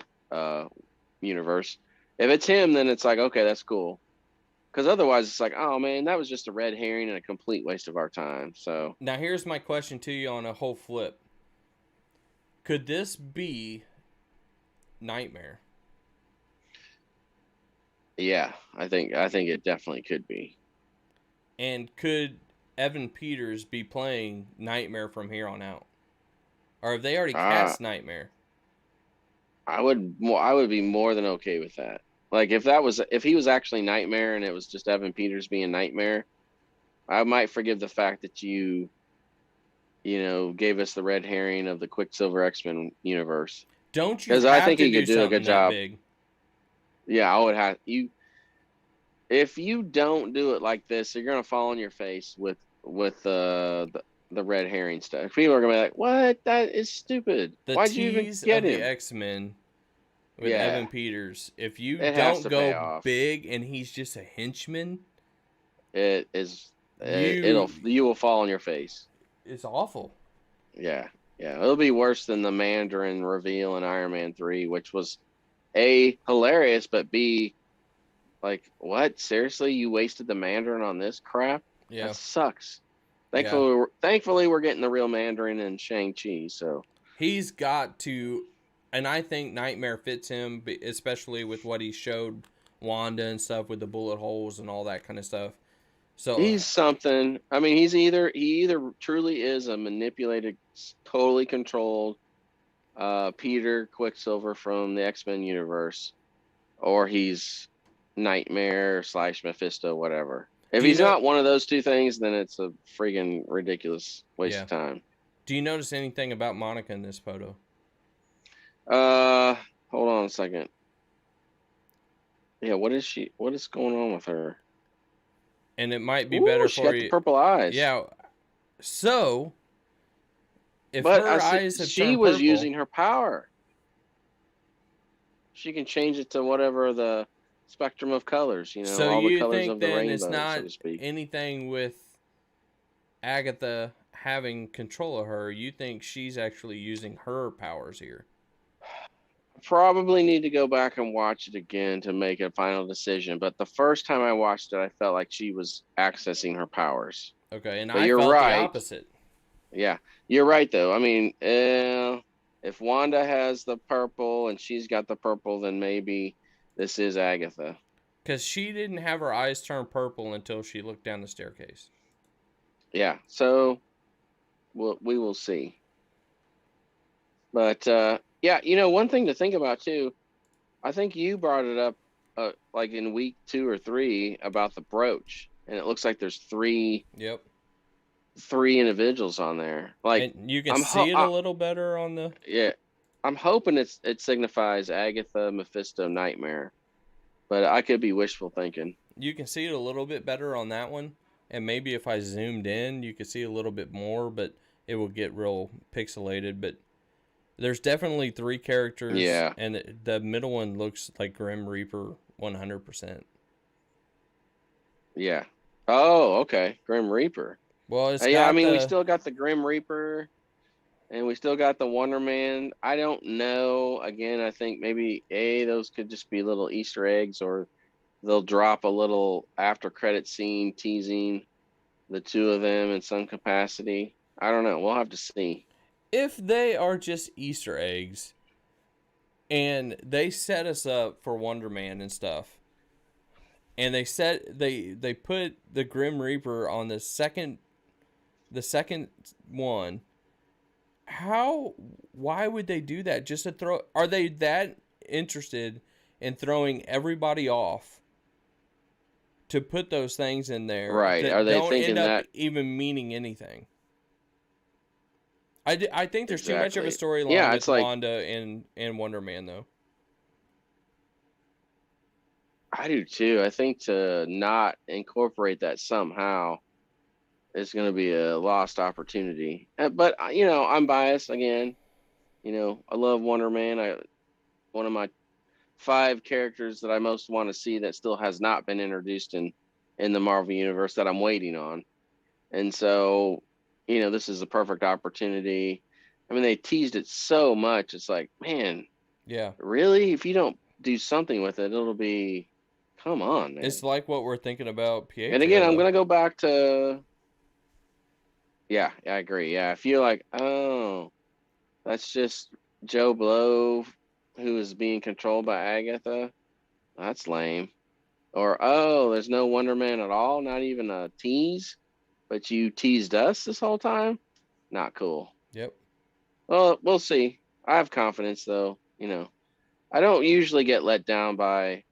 universe. If it's him, then it's like, okay, that's cool. Because otherwise it's like, oh man, that was just a red herring and a complete waste of our time. So now here's my question to you on a whole flip. Could this be Nightmare? yeah, I think it definitely could be. And could Evan Peters be playing Nightmare from here on out? Or have they already cast Nightmare? I would be more than okay with that. Like if he was actually Nightmare and it was just Evan Peters being Nightmare, I might forgive the fact that you gave us the red herring of the Quicksilver X-Men universe. Don't you? Because I think he could do a good job. Big? Yeah, I would have you. If you don't do it like this, you're gonna fall on your face with the red herring stuff. People are gonna be like, "What? That is stupid. Why'd you even get him?" The X-Men with Evan Peters. If you don't go big and he's just a henchman, you will fall on your face. It's awful. Yeah, it'll be worse than the Mandarin reveal in Iron Man 3, which was A, hilarious, but B, like, what? Seriously, you wasted the Mandarin on this crap? Yeah, that sucks. Thankfully, we're getting the real Mandarin in Shang-Chi. So he's got to, and I think Nightmare fits him, especially with what he showed Wanda and stuff with the bullet holes and all that kind of stuff. So he's something. I mean, he either truly is a manipulated, totally controlled Peter Quicksilver from the X-Men universe, or he's Nightmare / Mephisto, whatever. If he's not one of those two things, then it's a friggin' ridiculous waste of time. Do you notice anything about Monica in this photo? Hold on a second. Yeah, what is going on with her? And it might be better she for got you. The purple eyes. Yeah. So, if her eyes have she was using her power. She can change it to whatever the spectrum of colors, so all the colors think of the then rainbow, it's not so to speak. Anything with Agatha having control of her. You think she's actually using her powers here? Probably need to go back and watch it again to make a final decision. But the first time I watched it, I felt like she was accessing her powers. Okay, and but I felt the opposite. Yeah, you're right, though. I mean, if Wanda has the purple and she's got the purple, then maybe this is Agatha. Because she didn't have her eyes turn purple until she looked down the staircase. Yeah, so we will see. But, yeah, one thing to think about, too, I think you brought it up like in week 2 or 3 about the brooch. And it looks like there's 3 individuals on there. Like, and you can see it a little better on the... Yeah. I'm hoping it signifies Agatha, Mephisto, Nightmare. But I could be wishful thinking. You can see it a little bit better on that one. And maybe if I zoomed in, you could see a little bit more, but it will get real pixelated. But There's definitely 3 characters, Yeah. and the middle one looks like Grim Reaper 100%. Yeah. Oh, okay. Grim Reaper. Well, it's Yeah, I got mean, we the still got the Grim Reaper, and we still got the Wonder Man. I don't know. Again, I think maybe those could just be little Easter eggs, or they'll drop a little after credit scene teasing the two of them in some capacity. I don't know. We'll have to see. if they are just Easter eggs and they set us up for Wonder Man and stuff, and they put the Grim Reaper on the second one. Why would they do that? Just to throw? Are they that interested in throwing everybody off to put those things in there Right. Are that they don't end thinking up that? even meaning anything? I think there's too much of a Exactly. storyline Yeah, with it's like, Wanda and Wonder Man, though. I do too. I think to not incorporate that somehow is going to be a lost opportunity. But I'm biased again. I love Wonder Man. One of my 5 characters that I most want to see that still has not been introduced in the Marvel universe that I'm waiting on. And so, this is a perfect opportunity. I mean, they teased it so much. It's like, man, Yeah. really? If you don't do something with it, it'll be, come on, man. It's like what we're thinking about And Pietro, again, I'm though. gonna go back to, yeah, I agree. Yeah, I feel like, oh, that's just Joe Blow who is being controlled by Agatha. That's lame. Or, oh, there's no Wonder Man at all, not even a tease, but you teased us this whole time. Not cool. Yep. Well, we'll see. I have confidence, though. I don't usually get let down by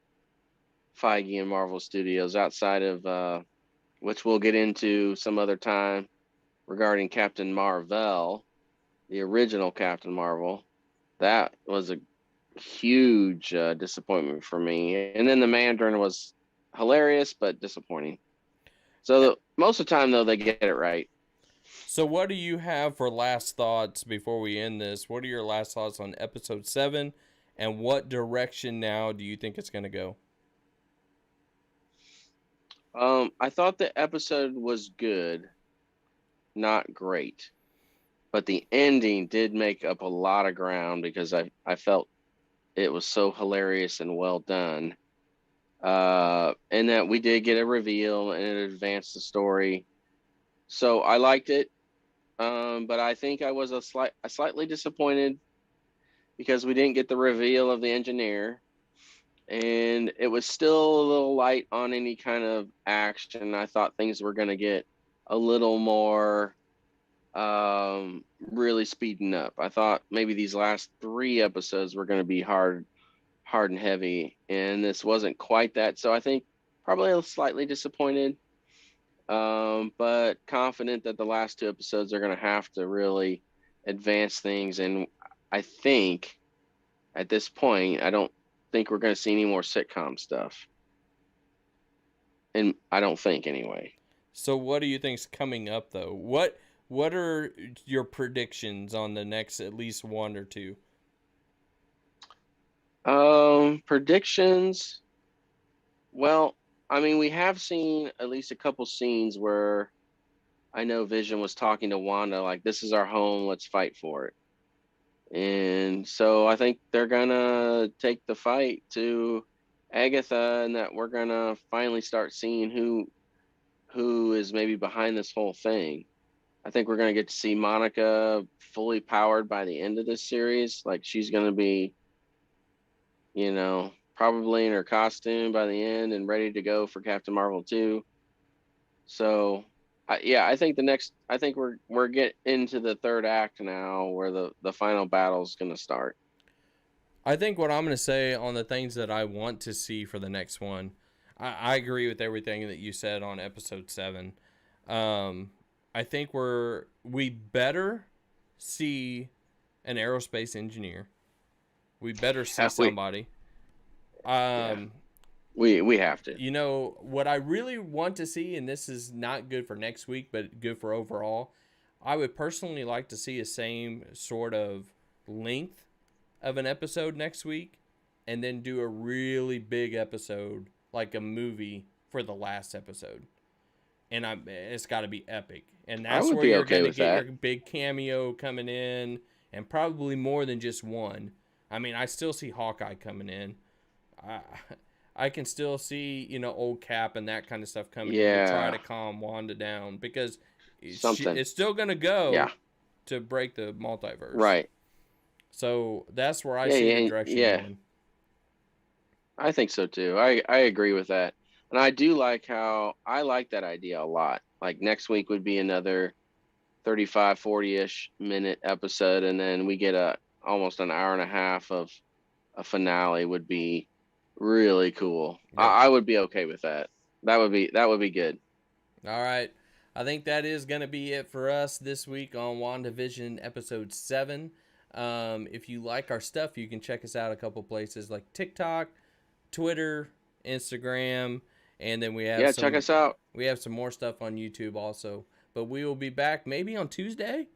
Feige and Marvel Studios outside of, which we'll get into some other time regarding Captain Marvel, the original Captain Marvel. That was a huge disappointment for me. And then the Mandarin was hilarious, but disappointing. So most of the time, though, they get it right. So, what do you have for last thoughts before we end this? What are your last thoughts on episode 7, and what direction now do you think it's going to go? I thought the episode was good, not great, but the ending did make up a lot of ground because I felt it was so hilarious and well done. And that we did get a reveal and it advanced the story. So I liked it. But I think I was slightly disappointed because we didn't get the reveal of the engineer, and it was still a little light on any kind of action. I thought things were going to get a little more really speeding up. I thought maybe these last 3 episodes were going to be hard and heavy, and this wasn't quite that. So I think probably slightly disappointed, but confident that the last 2 episodes are going to have to really advance things. And I think at this point, I don't think we're going to see any more sitcom stuff. And I don't think anyway. So, what do you think's coming up, though? What are your predictions on the next at least 1 or 2? Predictions. Well, I mean, we have seen at least a couple scenes where I know Vision was talking to Wanda, like, this is our home, let's fight for it. And so I think they're gonna take the fight to Agatha, and that we're gonna finally start seeing who is maybe behind this whole thing. I think we're gonna get to see Monica fully powered by the end of this series. Like, she's gonna be, probably in her costume by the end and ready to go for Captain Marvel 2. So, I think we're getting into the third act now, where the final battle is going to start. I think what I'm going to say on the things that I want to see for the next one, I agree with everything that you said on episode 7. I think we better see an aerospace engineer. We better see somebody. We have to. What I really want to see, and this is not good for next week, but good for overall, I would personally like to see a same sort of length of an episode next week, and then do a really big episode, like a movie, for the last episode. And it's got to be epic. And I that's would where be you're okay going to with get that. your big cameo coming in, and probably more than just one. I mean, I still see Hawkeye coming in. I can still see, old Cap and that kind of stuff coming in to try Yeah, to calm Wanda down, because something. it's still going to Yeah, go to break the multiverse. right. So that's where I Yeah, see the yeah, direction yeah. going. I think so too. I agree with that. And I do like I like that idea a lot. Like next week would be another 35, 40-ish minute episode, and then we get almost an hour and a half of a finale would be really cool. Yep. I would be okay with that. That would be good. All right. I think that is going to be it for us this week on WandaVision episode 7. If you like our stuff, you can check us out a couple places like TikTok, Twitter, Instagram, and then we have check us out. We have some more stuff on YouTube also. But we will be back maybe on Tuesday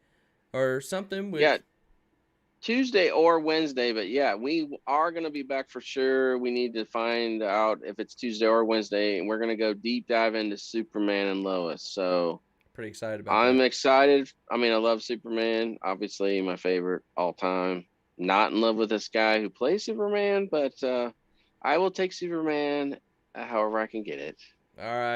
or something with Tuesday or Wednesday, but yeah, we are going to be back for sure. We need to find out if it's Tuesday or Wednesday, and we're going to go deep dive into Superman and Lois. So pretty excited about I'm that. excited. I mean, I love Superman, obviously my favorite all time. Not in love with this guy who plays Superman, but I will take Superman however I can get it. All right.